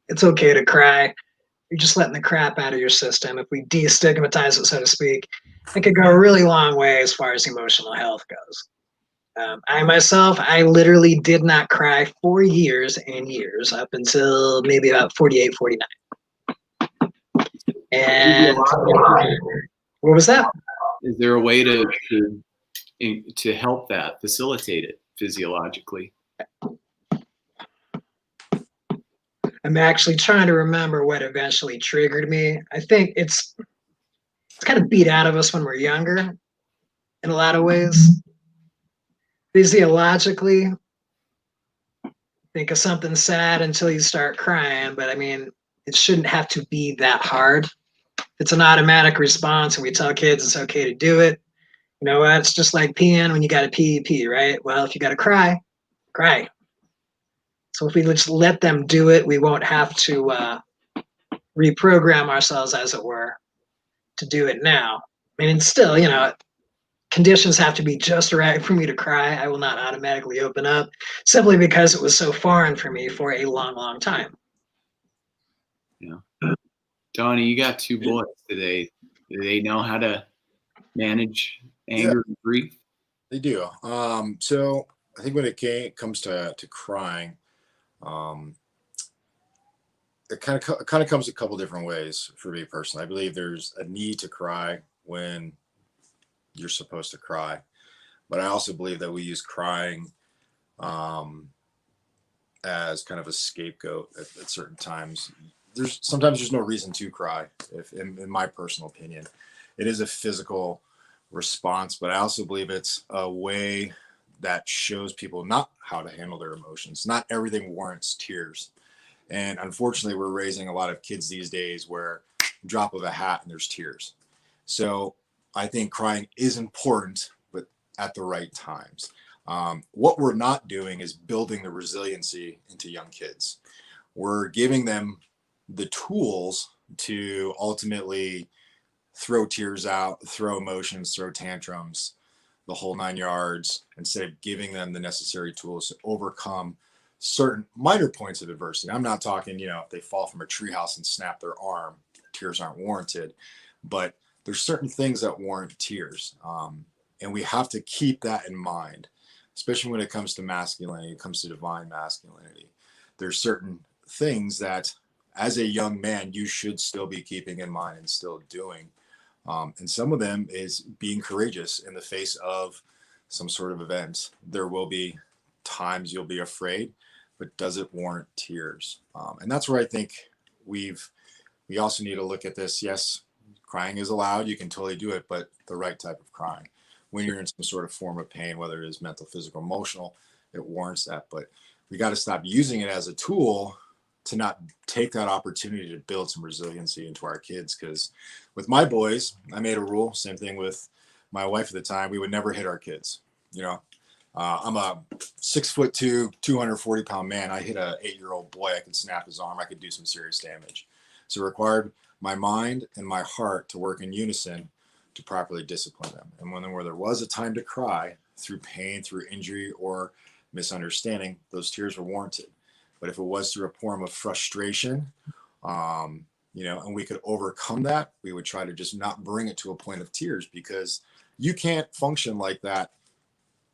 it's okay to cry. You're just letting the crap out of your system. If we destigmatize it, so to speak, it could go a really long way as far as emotional health goes. I myself, I literally did not cry for years and years, up until maybe about 48, 49. And what was that?
Is there a way to help that, facilitate it physiologically?
I'm actually trying to remember what eventually triggered me. I think it's kind of beat out of us when we're younger in a lot of ways. Physiologically, think of something sad until you start crying, but I mean, it shouldn't have to be that hard. It's an automatic response, and we tell kids it's okay to do it. You know what? It's just like peeing. When you got to pee, right? Well, if you got to cry, cry. So if we just let them do it, we won't have to reprogram ourselves, as it were, to do it now. I mean, it's still, conditions have to be just right for me to cry. I will not automatically open up, simply because it was so foreign for me for a long, long time.
Yeah. Donnie, you got two boys today. Do they know how to manage anger and grief?
They do. So I think when it comes to crying, it kind of comes a couple different ways for me personally. I believe there's a need to cry when you're supposed to cry, but I also believe that we use crying as kind of a scapegoat at certain times. Sometimes there's no reason to cry, if in my personal opinion. It is a physical response, but I also believe it's a way that shows people not how to handle their emotions. Not everything warrants tears. And unfortunately, we're raising a lot of kids these days where drop of a hat and there's tears. So I think crying is important, but at the right times. What we're not doing is building the resiliency into young kids. We're giving them the tools to ultimately throw tears out, throw emotions, throw tantrums, the whole 9 yards, instead of giving them the necessary tools to overcome certain minor points of adversity. I'm not talking, if they fall from a treehouse and snap their arm, tears aren't warranted, but there's certain things that warrant tears. And we have to keep that in mind, especially when it comes to masculinity, it comes to divine masculinity. There's certain things that as a young man, you should still be keeping in mind and still doing. And some of them is being courageous in the face of some sort of event. There will be times you'll be afraid, but does it warrant tears? And that's where I think we also need to look at this. Yes, crying is allowed. You can totally do it, but the right type of crying. When you're in some sort of form of pain, whether it is mental, physical, emotional, it warrants that. But we got to stop using it as a tool to not take that opportunity to build some resiliency into our kids. Because with my boys, I made a rule, same thing with my wife at the time, we would never hit our kids. I'm a 6'2", 240-pound man. I hit a 8-year-old boy, I could snap his arm, I could do some serious damage. So it required my mind and my heart to work in unison to properly discipline them. And when there was a time to cry through pain, through injury, or misunderstanding, those tears were warranted. But if it was through a form of frustration, and we could overcome that, we would try to just not bring it to a point of tears, because you can't function like that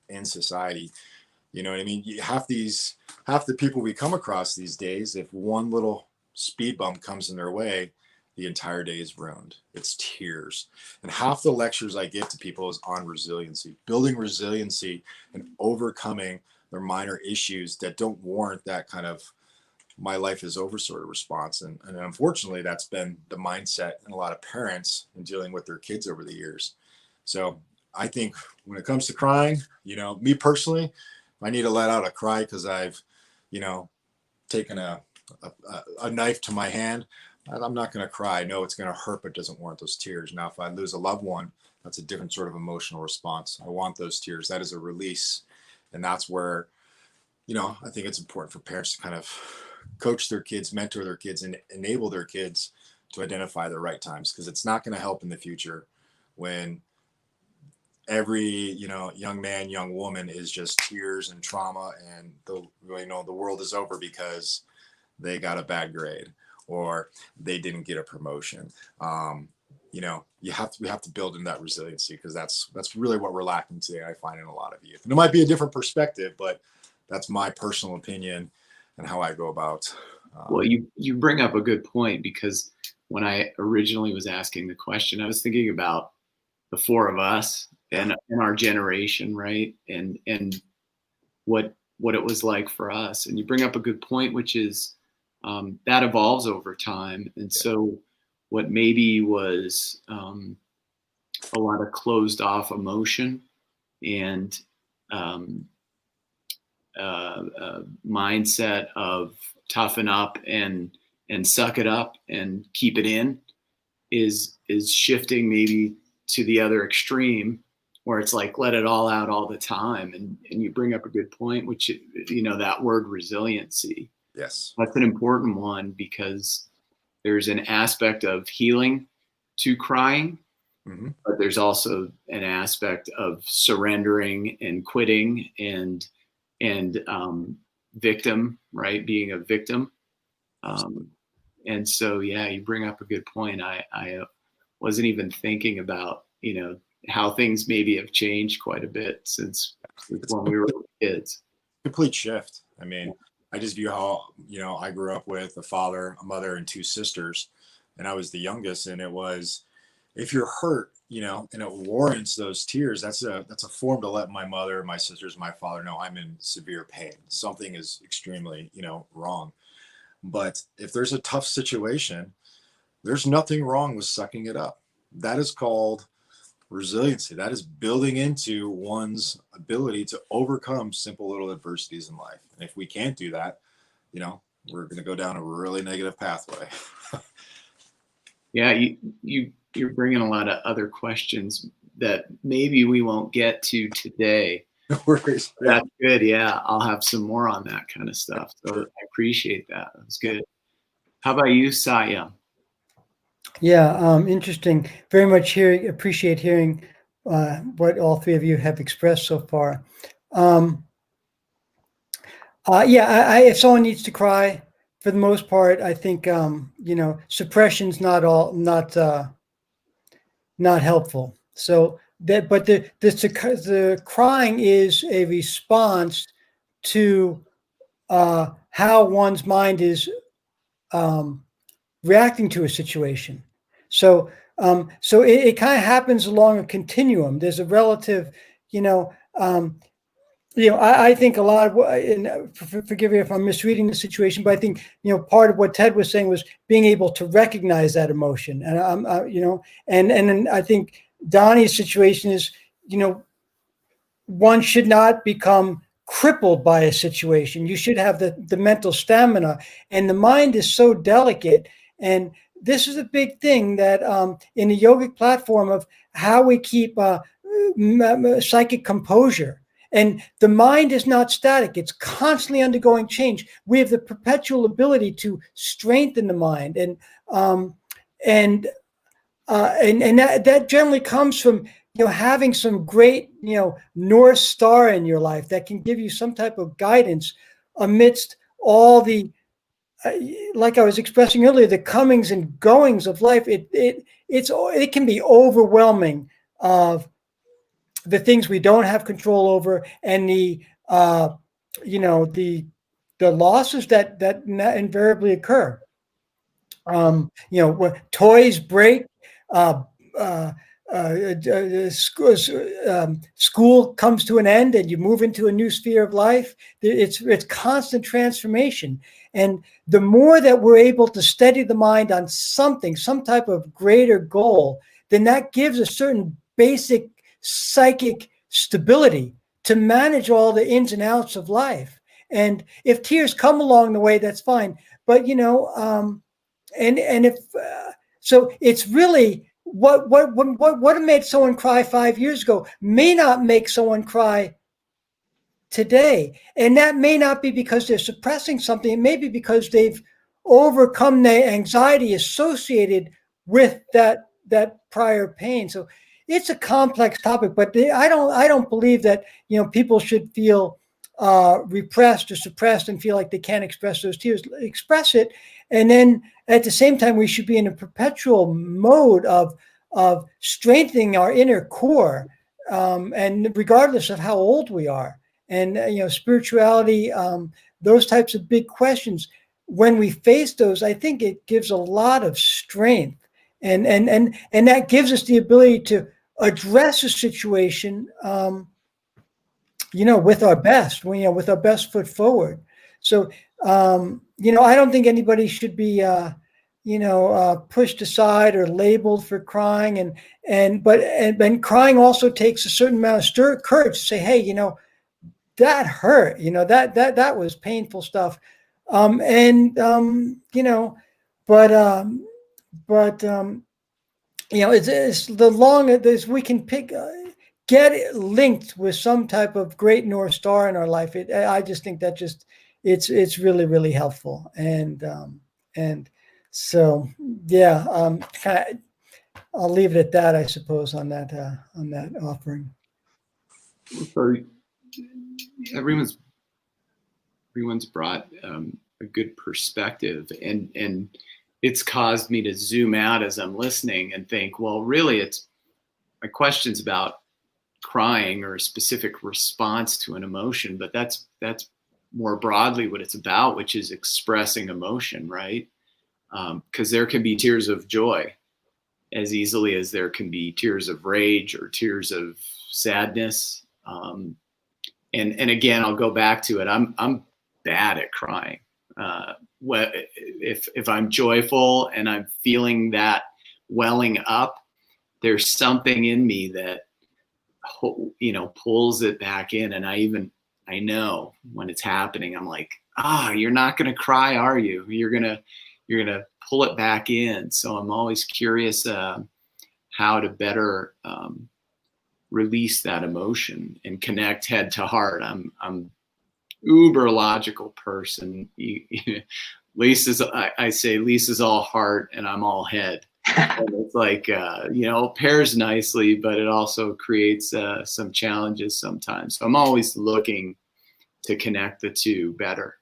in society. You know what I mean? Half the people we come across these days, if one little speed bump comes in their way, the entire day is ruined. It's tears. And half the lectures I give to people is on resiliency, building resiliency and overcoming their minor issues that don't warrant that kind of my life is over sort of response. And unfortunately, that's been the mindset in a lot of parents in dealing with their kids over the years. So I think when it comes to crying, me personally, I need to let out a cry because I've, taken a knife to my hand, I'm not going to cry. I know it's going to hurt, but it doesn't warrant those tears. Now, if I lose a loved one, that's a different sort of emotional response. I want those tears. That is a release. And that's where, I think it's important for parents to kind of coach their kids, mentor their kids, and enable their kids to identify the right times, because it's not going to help in the future when every, young man, young woman is just tears and trauma, and the world is over because they got a bad grade or they didn't get a promotion. We have to build in that resiliency, because that's really what we're lacking today, I find, in a lot of youth. And it might be a different perspective, but that's my personal opinion and how I go about.
Well, you bring up a good point, because when I originally was asking the question, I was thinking about the four of us and our generation, right? And what it was like for us. And you bring up a good point, which is that evolves over time. And so what maybe was a lot of closed off emotion and mindset of toughen up and suck it up and keep it in is shifting maybe to the other extreme, where it's like, let it all out all the time. And you bring up a good point, which, that word resiliency.
Yes.
That's an important one, because there's an aspect of healing to crying, but there's also an aspect of surrendering and quitting and victim, right? Being a victim. And so, you bring up a good point. I wasn't even thinking about, how things maybe have changed quite a bit since when we were kids.
Complete shift. I mean, I just view how, I grew up with a father, a mother, and two sisters, and I was the youngest. And it was, if you're hurt, you know, and it warrants those tears, that's a form to let my mother, my sisters, my father know I'm in severe pain. Something is extremely, you know, wrong. But if there's a tough situation, there's nothing wrong with sucking it up. That is called resiliency. That is building into one's ability to overcome simple little adversities in life. And if we can't do that, you know, we're going to go down a really negative pathway.
Yeah, you're bringing a lot of other questions that maybe we won't get to today.
No worries.
That's good. Yeah, I'll have some more on that kind of stuff. So I appreciate that. That's good. How about you, Satyam?
Yeah, interesting. Very much appreciate hearing what all three of you have expressed so far. Yeah, if someone needs to cry, for the most part, I think you know, suppression's not helpful. So that, but the crying is a response to how one's mind is reacting to a situation. So it kind of happens along a continuum. There's a relative, you know, I think a lot of, and forgive me if I'm misreading the situation, but I think, you know, part of what Ted was saying was being able to recognize that emotion. And you know, and then I think Donnie's situation is, you know, one should not become crippled by a situation. You should have the mental stamina, and the mind is so delicate. And this is a big thing that in the yogic platform of how we keep psychic composure. And the mind is not static. It's constantly undergoing change. We have the perpetual ability to strengthen the mind. And that generally comes from, you know, having some great, you know, North Star in your life that can give you some type of guidance amidst all the, like I was expressing earlier, the comings and goings of life. It can be overwhelming of the things we don't have control over, and the you know, the losses that invariably occur. You know, toys break, school comes to an end, and you move into a new sphere of life. It's constant transformation, and the more that we're able to steady the mind on something, some type of greater goal, then that gives a certain basic psychic stability to manage all the ins and outs of life. And if tears come along the way, that's fine. But, you know, and if so, it's really what made someone cry 5 years ago may not make someone cry today. And that may not be because they're suppressing something. It may be because they've overcome the anxiety associated with that prior pain. So it's a complex topic, but I don't believe that, you know, people should feel repressed or suppressed and feel like they can't express those tears. Express it, and then at the same time, we should be in a perpetual mode of strengthening our inner core, and regardless of how old we are. And you know, spirituality, those types of big questions. When we face those, I think it gives a lot of strength. And that gives us the ability to address a situation, you know, with our best, you know, with our best foot forward. So, you know, I don't think anybody should be, you know, pushed aside or labeled for crying. But crying also takes a certain amount of courage to say, hey, you know, that hurt. You know, that was painful stuff. You know, but you know, it's the longer this we can get it linked with some type of great North Star in our life. I just think that it's really, really helpful. And so, yeah, I'll leave it at that, I suppose, on that offering.
So everyone's brought a good perspective, and it's caused me to zoom out as I'm listening and think, well, really, my question's about crying or a specific response to an emotion, but that's more broadly what it's about, which is expressing emotion, right? Because there can be tears of joy, as easily as there can be tears of rage or tears of sadness. And again, I'll go back to it. I'm bad at crying. If I'm joyful and I'm feeling that welling up, there's something in me that, pulls it back in. And I know when it's happening, I'm like, you're not going to cry, are you? You're going to pull it back in. So I'm always curious how to better release that emotion and connect head to heart. I'm uber logical person. Lisa's all heart and I'm all head. And it's like, pairs nicely, but it also creates some challenges sometimes. So I'm always looking to connect the two better.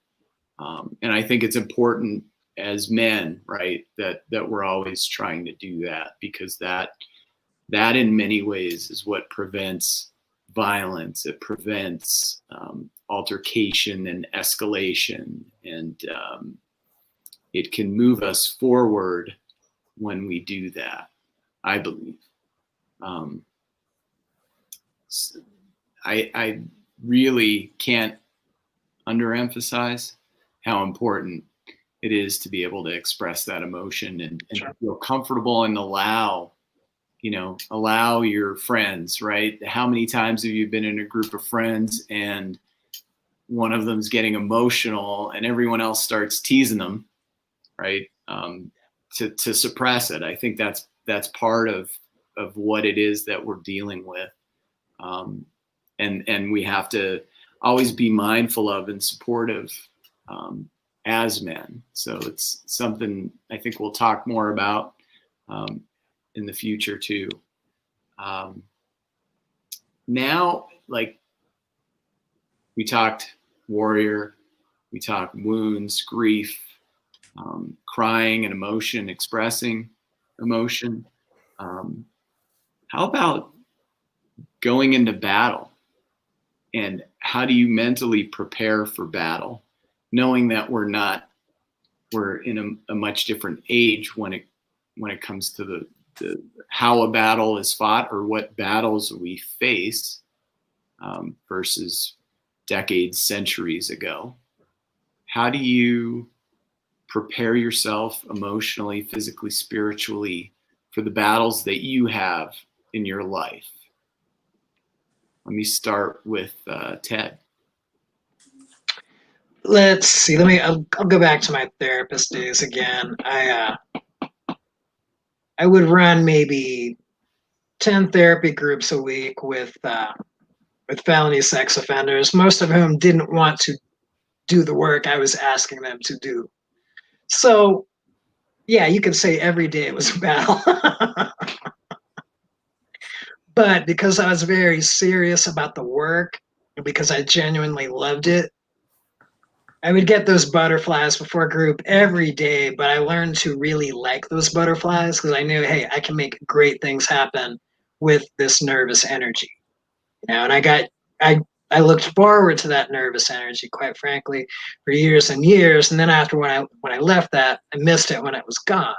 And I think it's important as men, right, that we're always trying to do that, because that in many ways is what prevents violence. It prevents altercation and escalation, and it can move us forward when we do that, I believe. I really can't underemphasize how important it is to be able to express that emotion and
Sure.
feel comfortable and allow your friends, right? How many times have you been in a group of friends and one of them's getting emotional and everyone else starts teasing them, right? To suppress it. I think that's part of what it is that we're dealing with. And we have to always be mindful of and supportive as men. So it's something I think we'll talk more about in the future too. Now, like, we talked warrior, we talked wounds, grief, crying and emotion, expressing emotion. How about going into battle? And how do you mentally prepare for battle, knowing that we're in a much different age when it comes to the how a battle is fought or what battles we face versus decades, centuries ago. How do you prepare yourself emotionally, physically, spiritually for the battles that you have in your life? Let me start with Ted.
Let's see. I'll go back to my therapist days again. I would run maybe 10 therapy groups a week with felony sex offenders, most of whom didn't want to do the work I was asking them to do. So, yeah, you could say every day was a battle. But because I was very serious about the work, and because I genuinely loved it, I would get those butterflies before group every day, but I learned to really like those butterflies because I knew, hey, I can make great things happen with this nervous energy. And I looked forward to that nervous energy, quite frankly, for years and years. And then after when I left that, I missed it when it was gone.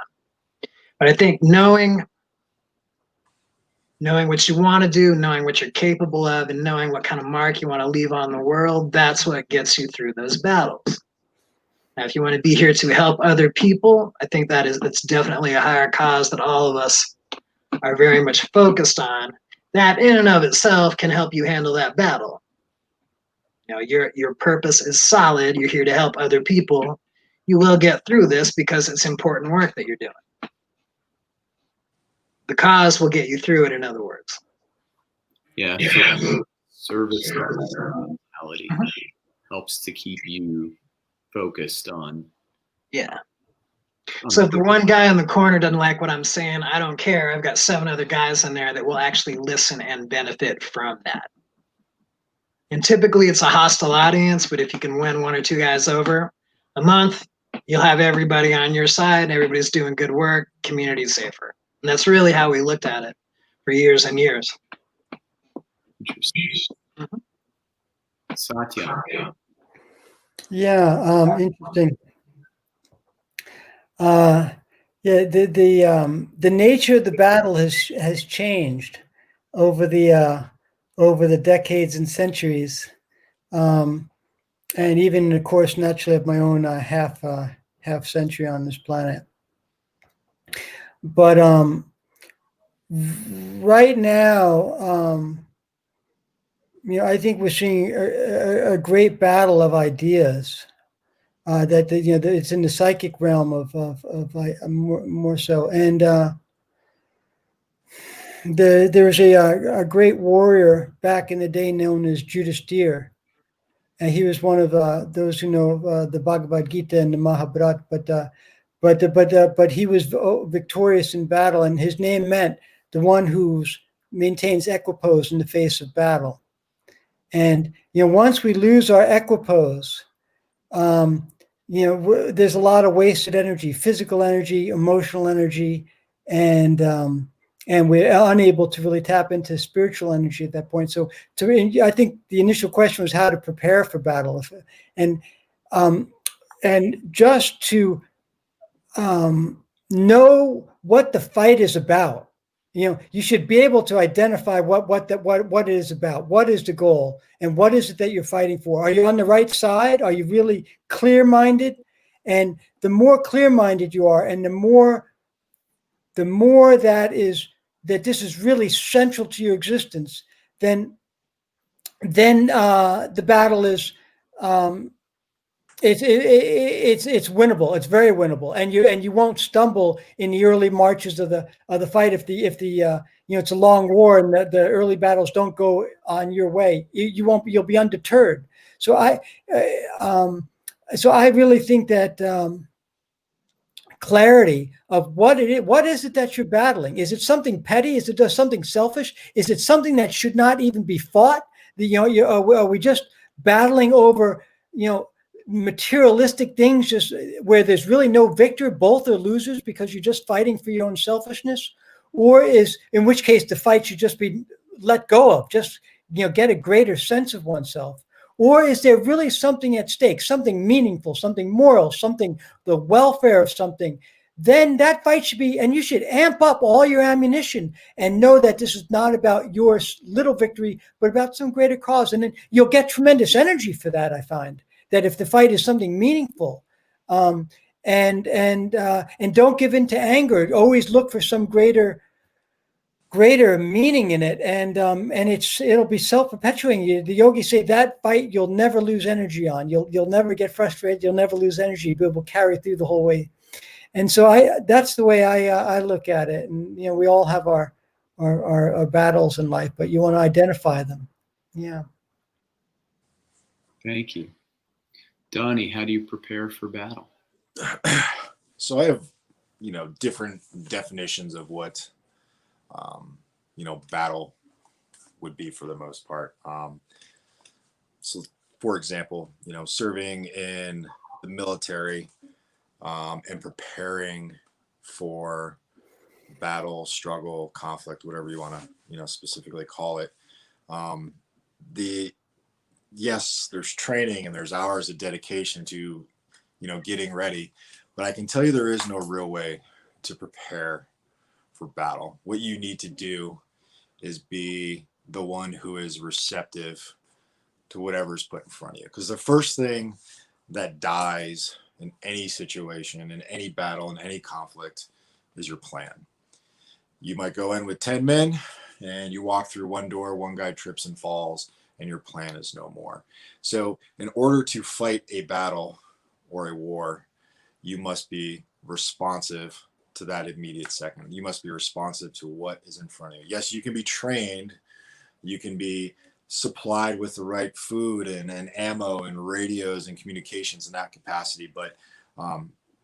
But I think knowing what you want to do, knowing what you're capable of, and knowing what kind of mark you want to leave on the world, that's what gets you through those battles. Now, if you want to be here to help other people, I think that's definitely a higher cause that all of us are very much focused on. That in and of itself can help you handle that battle. Your purpose is solid. You're here to help other people. You will get through this because it's important work that you're doing. The cause will get you through it, in other words.
Yeah, service mentality helps to keep you focused on.
Yeah. So if the one guy in the corner doesn't like what I'm saying, I don't care. I've got 7 other guys in there that will actually listen and benefit from that. And typically it's a hostile audience, but if you can win 1 or 2 guys over a month, you'll have everybody on your side. Everybody's doing good work. Community's safer. And that's really how we looked at it for years and years.
Interesting. Satyam.
Yeah, interesting. Yeah, the nature of the battle has changed over the decades and centuries, and even of course naturally of my own half century on this planet. But right now, I think we're seeing a great battle of ideas. That it's in the psychic realm of more so, and there's a great warrior back in the day known as Judas Deer, and he was one of those who know the Bhagavad Gita and the Mahabharata, but he was victorious in battle, and his name meant the one who maintains equipoise in the face of battle. And once we lose our equipoise, there's a lot of wasted energy, physical energy, emotional energy, and we're unable to really tap into spiritual energy at that point. So, I think the initial question was how to prepare for battle, and just to know what the fight is about. You should be able to identify what it is about. What is the goal, and what is it that you're fighting for? Are you on the right side? Are you really clear-minded? And the more clear-minded you are, and the more that this is really central to your existence, then the battle is it's winnable. It's very winnable, and you won't stumble in the early marches of the fight if it's a long war and the early battles don't go on your way. You'll be undeterred. So I really think that clarity of what is it that you're battling? Is it something petty? Is it just something selfish? Is it something that should not even be fought? Are we just battling over materialistic things, just where there's really no victor? Both are losers because you're just fighting for your own selfishness? Or in which case the fight should just be let go of, just get a greater sense of oneself? Or is there really something at stake, something meaningful, something moral, something, the welfare of something? Then that fight should be, and you should amp up all your ammunition and know that this is not about your little victory, but about some greater cause. And then you'll get tremendous energy for that. I find that if the fight is something meaningful, and don't give in to anger. Always look for some greater meaning in it, and it'll be self-perpetuating. The yogis say that fight you'll never lose energy on. You'll never get frustrated. You'll never lose energy, but it will carry through the whole way. And so that's the way I look at it. And we all have our battles in life, but you want to identify them. Yeah.
Thank you. Donnie, how do you prepare for battle?
So I have, different definitions of what, battle would be for the most part. So for example, serving in the military, and preparing for battle, struggle, conflict, whatever you want to, specifically call it. Yes, there's training and there's hours of dedication to, getting ready, but I can tell you there is no real way to prepare for battle. What you need to do is be the one who is receptive to whatever's put in front of you. Because the first thing that dies in any situation, in any battle, in any conflict, is your plan. You might go in with 10 men and you walk through one door, one guy trips and falls, and your plan is no more. So in order to fight a battle or a war, you must be responsive to that immediate second. You must be responsive to what is in front of you. Yes, you can be trained, you can be supplied with the right food and ammo and radios and communications in that capacity, but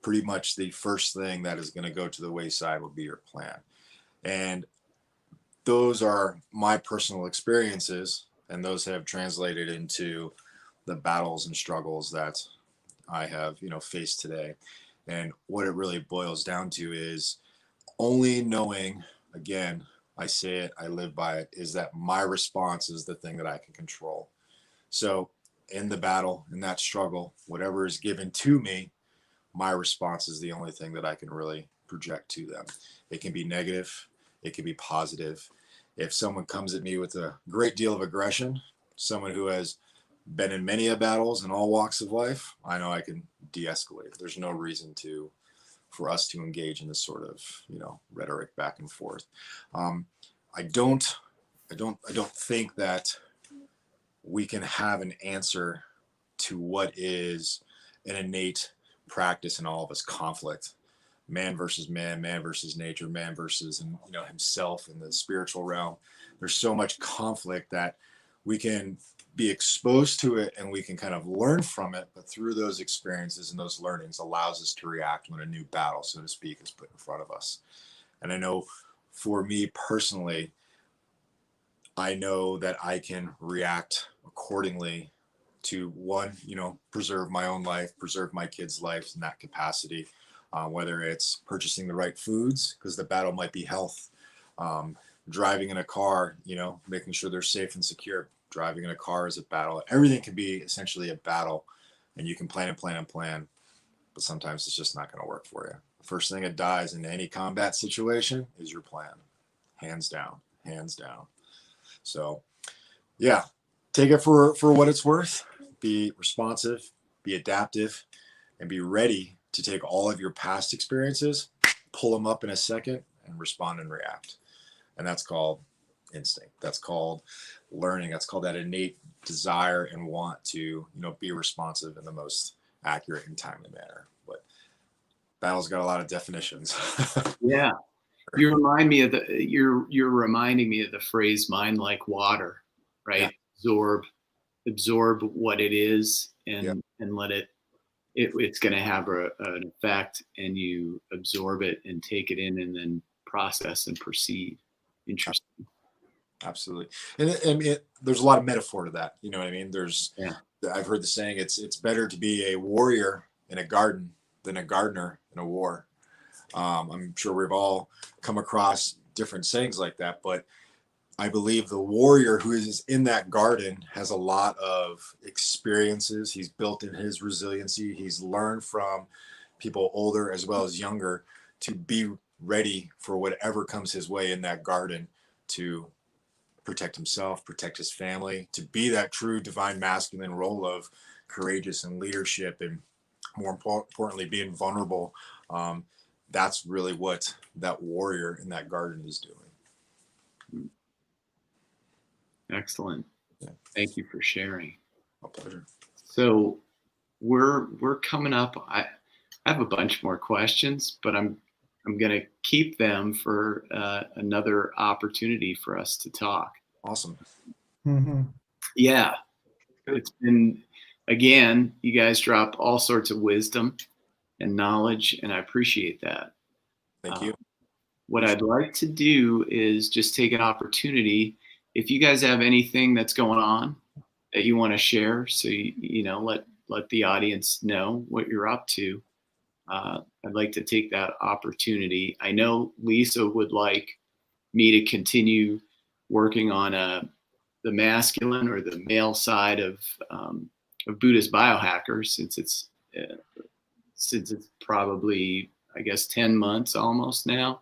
pretty much the first thing that is going to go to the wayside will be your plan. And those are my personal experiences, and those have translated into the battles and struggles that I have, faced today. And what it really boils down to is only knowing, again, I say it, I live by it, is that my response is the thing that I can control. So in the battle, in that struggle, whatever is given to me, my response is the only thing that I can really project to them. It can be negative, it can be positive. If someone comes at me with a great deal of aggression, someone who has been in many battles in all walks of life, I know I can de-escalate. There's no reason for us to engage in this sort of, rhetoric back and forth. I don't think that we can have an answer to what is an innate practice in all of us: conflict, man versus man, man versus nature, man versus himself in the spiritual realm. There's so much conflict that we can be exposed to it and we can kind of learn from it, but through those experiences and those learnings allows us to react when a new battle, so to speak, is put in front of us. And I know for me personally, I know that I can react accordingly to one, preserve my own life, preserve my kids' lives in that capacity, whether it's purchasing the right foods, because the battle might be health, driving in a car, making sure they're safe and secure. Driving in a car is a battle. Everything can be essentially a battle, and you can plan, but sometimes it's just not going to work for you. The first thing that dies in any combat situation is your plan. Hands down. So yeah, take it for what it's worth. Be responsive, be adaptive, and be ready to take all of your past experiences, pull them up in a second, and respond and react. And that's called instinct. That's called learning. That's called that innate desire and want to, be responsive in the most accurate and timely manner. But battle's got a lot of definitions.
Yeah. You remind me of you're reminding me of the phrase "mind like water," right? Yeah. Absorb what it is and let it's going to have an effect, and you absorb it and take it in and then process and perceive. Interesting.
Absolutely. And there's a lot of metaphor to that. You know what I mean? I've heard the saying, it's better to be a warrior in a garden than a gardener in a war. I'm sure we've all come across different sayings like that, but I believe the warrior who is in that garden has a lot of experiences. He's built in his resiliency. He's learned from people older as well as younger to be ready for whatever comes his way in that garden, to protect himself, protect his family, to be that true divine masculine role of courageous and leadership, and more importantly, being vulnerable. That's really what that warrior in that garden is doing.
Excellent. Yeah. Thank you for sharing.
My pleasure.
So we're coming up. I have a bunch more questions, but I'm going to keep them for another opportunity for us to talk.
Awesome.
Mm-hmm.
Yeah. It's been, again, you guys drop all sorts of wisdom and knowledge, and I appreciate that.
Thank you.
What I'd like to do is just take an opportunity. If you guys have anything that's going on that you want to share, so let the audience know what you're up to, I'd like to take that opportunity. I know Lisa would like me to continue working on the masculine or the male side of Buddhist Biohacker, since it's probably, I guess, 10 months almost now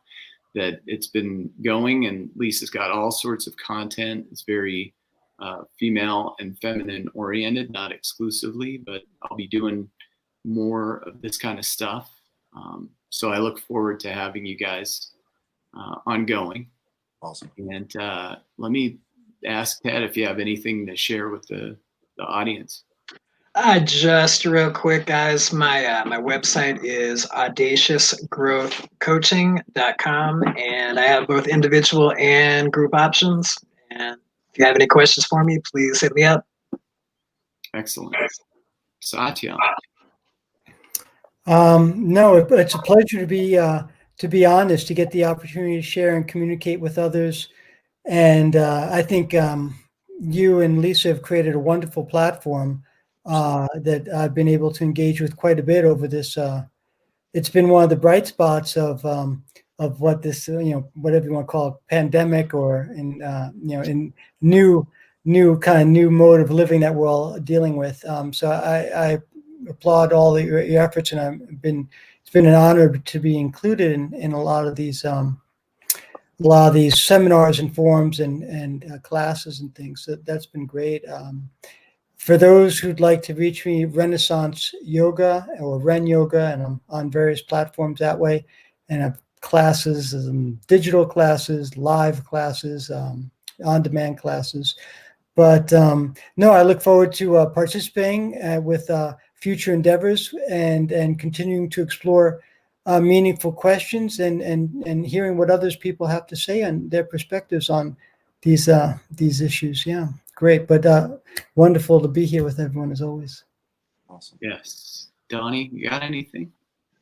that it's been going, and Lisa's got all sorts of content. It's very female and feminine oriented, not exclusively, but I'll be doing more of this kind of stuff. So I look forward to having you guys ongoing.
Awesome.
And let me ask Ted if you have anything to share with the audience.
Just real quick, guys, my website is audaciousgrowthcoaching.com, and I have both individual and group options. And if you have any questions for me, please hit me up.
Excellent. Satyam.
No, it's a pleasure to be honest, to get the opportunity to share and communicate with others. And I think you and Lisa have created a wonderful platform that I've been able to engage with quite a bit over this. It's been one of the bright spots of what this, whatever you want to call it, pandemic, or in new mode of living that we're all dealing with. So I applaud all your efforts, and I've been it's been an honor to be included in a lot of these seminars and forums and classes and things. So that's been great. For those who'd like to reach me, Renaissance Yoga or Ren Yoga, and I'm on various platforms that way, and have classes, digital classes, live classes, on-demand classes. But no, I look forward to participating with future endeavors and continuing to explore meaningful questions and hearing what others people have to say and their perspectives on these issues. Yeah, great. But wonderful to be here with everyone as always.
Awesome.
Yes. Donnie, you got anything?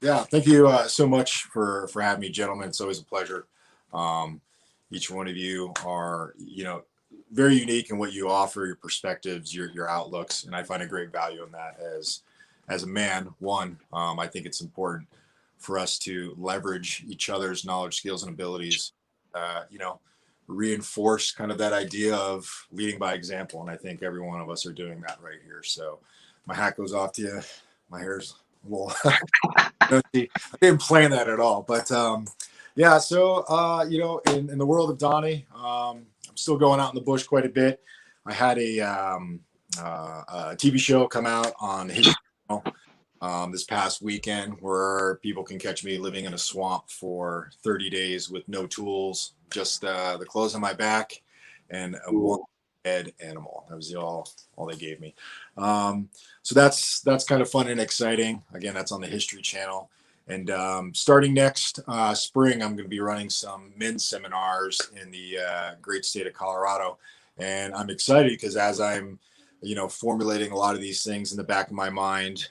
Yeah, thank you so much for having me, gentlemen. It's always a pleasure. Each one of you are, very unique in what you offer, your perspectives, your outlooks, and I find a great value in that. As a man, I think it's important for us to leverage each other's knowledge, skills, and abilities. Reinforce kind of that idea of leading by example, and I think every one of us are doing that right here. So, my hat goes off to you. My hair's a little. I didn't plan that at all, but yeah. So in the world of Donnie, I'm still going out in the bush quite a bit. I had a TV show come out on his channel this past weekend where people can catch me living in a swamp for 30 days with no tools, just the clothes on my back and a one dead animal. That was all they gave me. So that's kind of fun and exciting. Again, that's on the History Channel. And starting next spring, I'm going to be running some men's seminars in the great state of Colorado. And I'm excited because as I'm, formulating a lot of these things in the back of my mind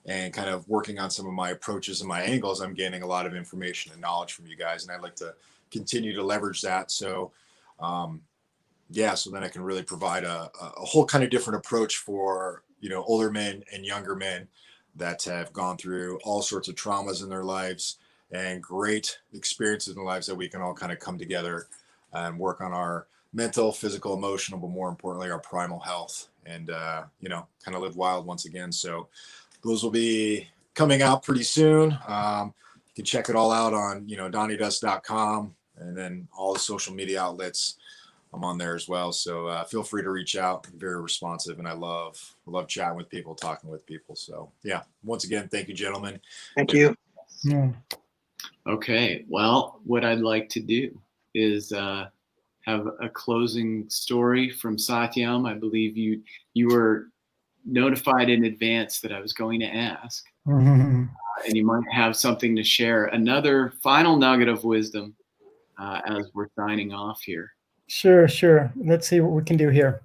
and kind of working on some of my approaches and my angles, I'm gaining a lot of information and knowledge from you guys. And I'd like to continue to leverage that. So, so then I can really provide a whole kind of different approach for, older men and younger men that have gone through all sorts of traumas in their lives and great experiences in their lives that we can all kind of come together and work on our mental, physical, emotional, but more importantly, our primal health and, kind of live wild once again. So those will be coming out pretty soon. You can check it all out on, donniedust.com and then all the social media outlets. I'm on there as well. So feel free to reach out. I'm very responsive and I love chatting with people, talking with people. So yeah, once again, thank you, gentlemen.
Thank you.
Yeah.
Okay. Well, what I'd like to do is have a closing story from Satyam. I believe you were notified in advance that I was going to ask.
Mm-hmm.
And you might have something to share. Another final nugget of wisdom as we're signing off here.
Sure. Let's see what we can do here.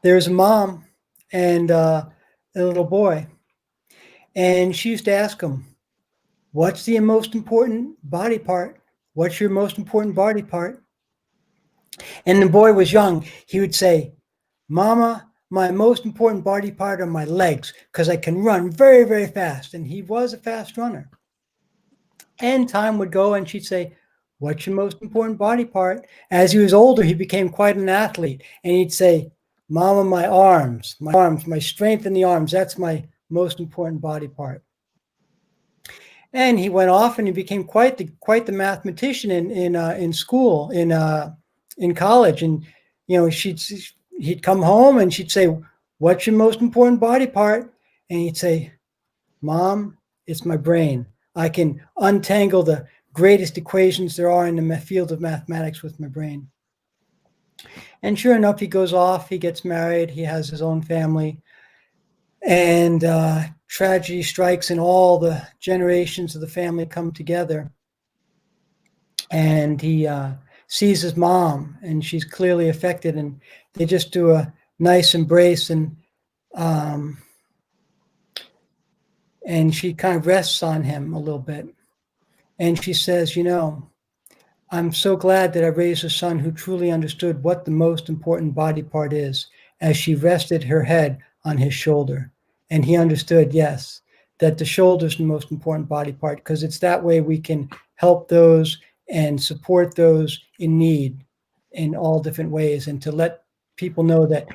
There's a mom and a little boy, and she used to ask him, "What's the most important body part? What's your most important body part?" And the boy was young. He would say, "Mama, my most important body part are my legs because I can run very, very fast." And he was a fast runner. And time would go and she'd say, "What's your most important body part?" As he was older, he became quite an athlete. And he'd say, "Mama, my arms, my strength in the arms, that's my most important body part." And he went off and he became quite the mathematician in school, in college. And, he'd come home and she'd say, "What's your most important body part?" And he'd say, "Mom, it's my brain. I can untangle the greatest equations there are in the field of mathematics with my brain." And sure enough, he goes off, he gets married, he has his own family, and tragedy strikes and all the generations of the family come together. And he sees his mom, and she's clearly affected, and they just do a nice embrace, and she kind of rests on him a little bit. And she says, "I'm so glad that I raised a son who truly understood what the most important body part is," as she rested her head on his shoulder. And he understood, yes, that the shoulder is the most important body part because it's that way we can help those and support those in need in all different ways, and to let people know that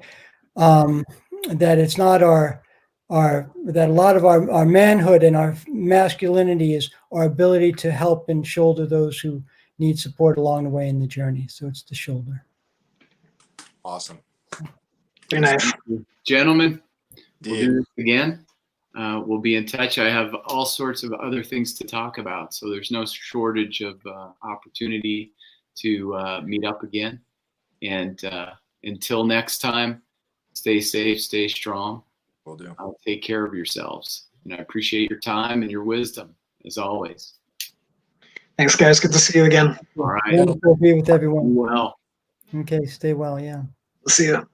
that it's not our that a lot of our manhood and our masculinity is our ability to help and shoulder those who need support along the way in the journey. So it's the shoulder.
Awesome.
Very nice.
Gentlemen, we'll do this again. We'll be in touch. I have all sorts of other things to talk about, so there's no shortage of opportunity to meet up again. And until next time, stay safe, stay strong.
Will do.
Take care of yourselves. And I appreciate your time and your wisdom, as always.
Thanks, guys. Good to see you again.
All right.
Wonderful to be with everyone.
Well.
Okay, stay well. Yeah.
See you.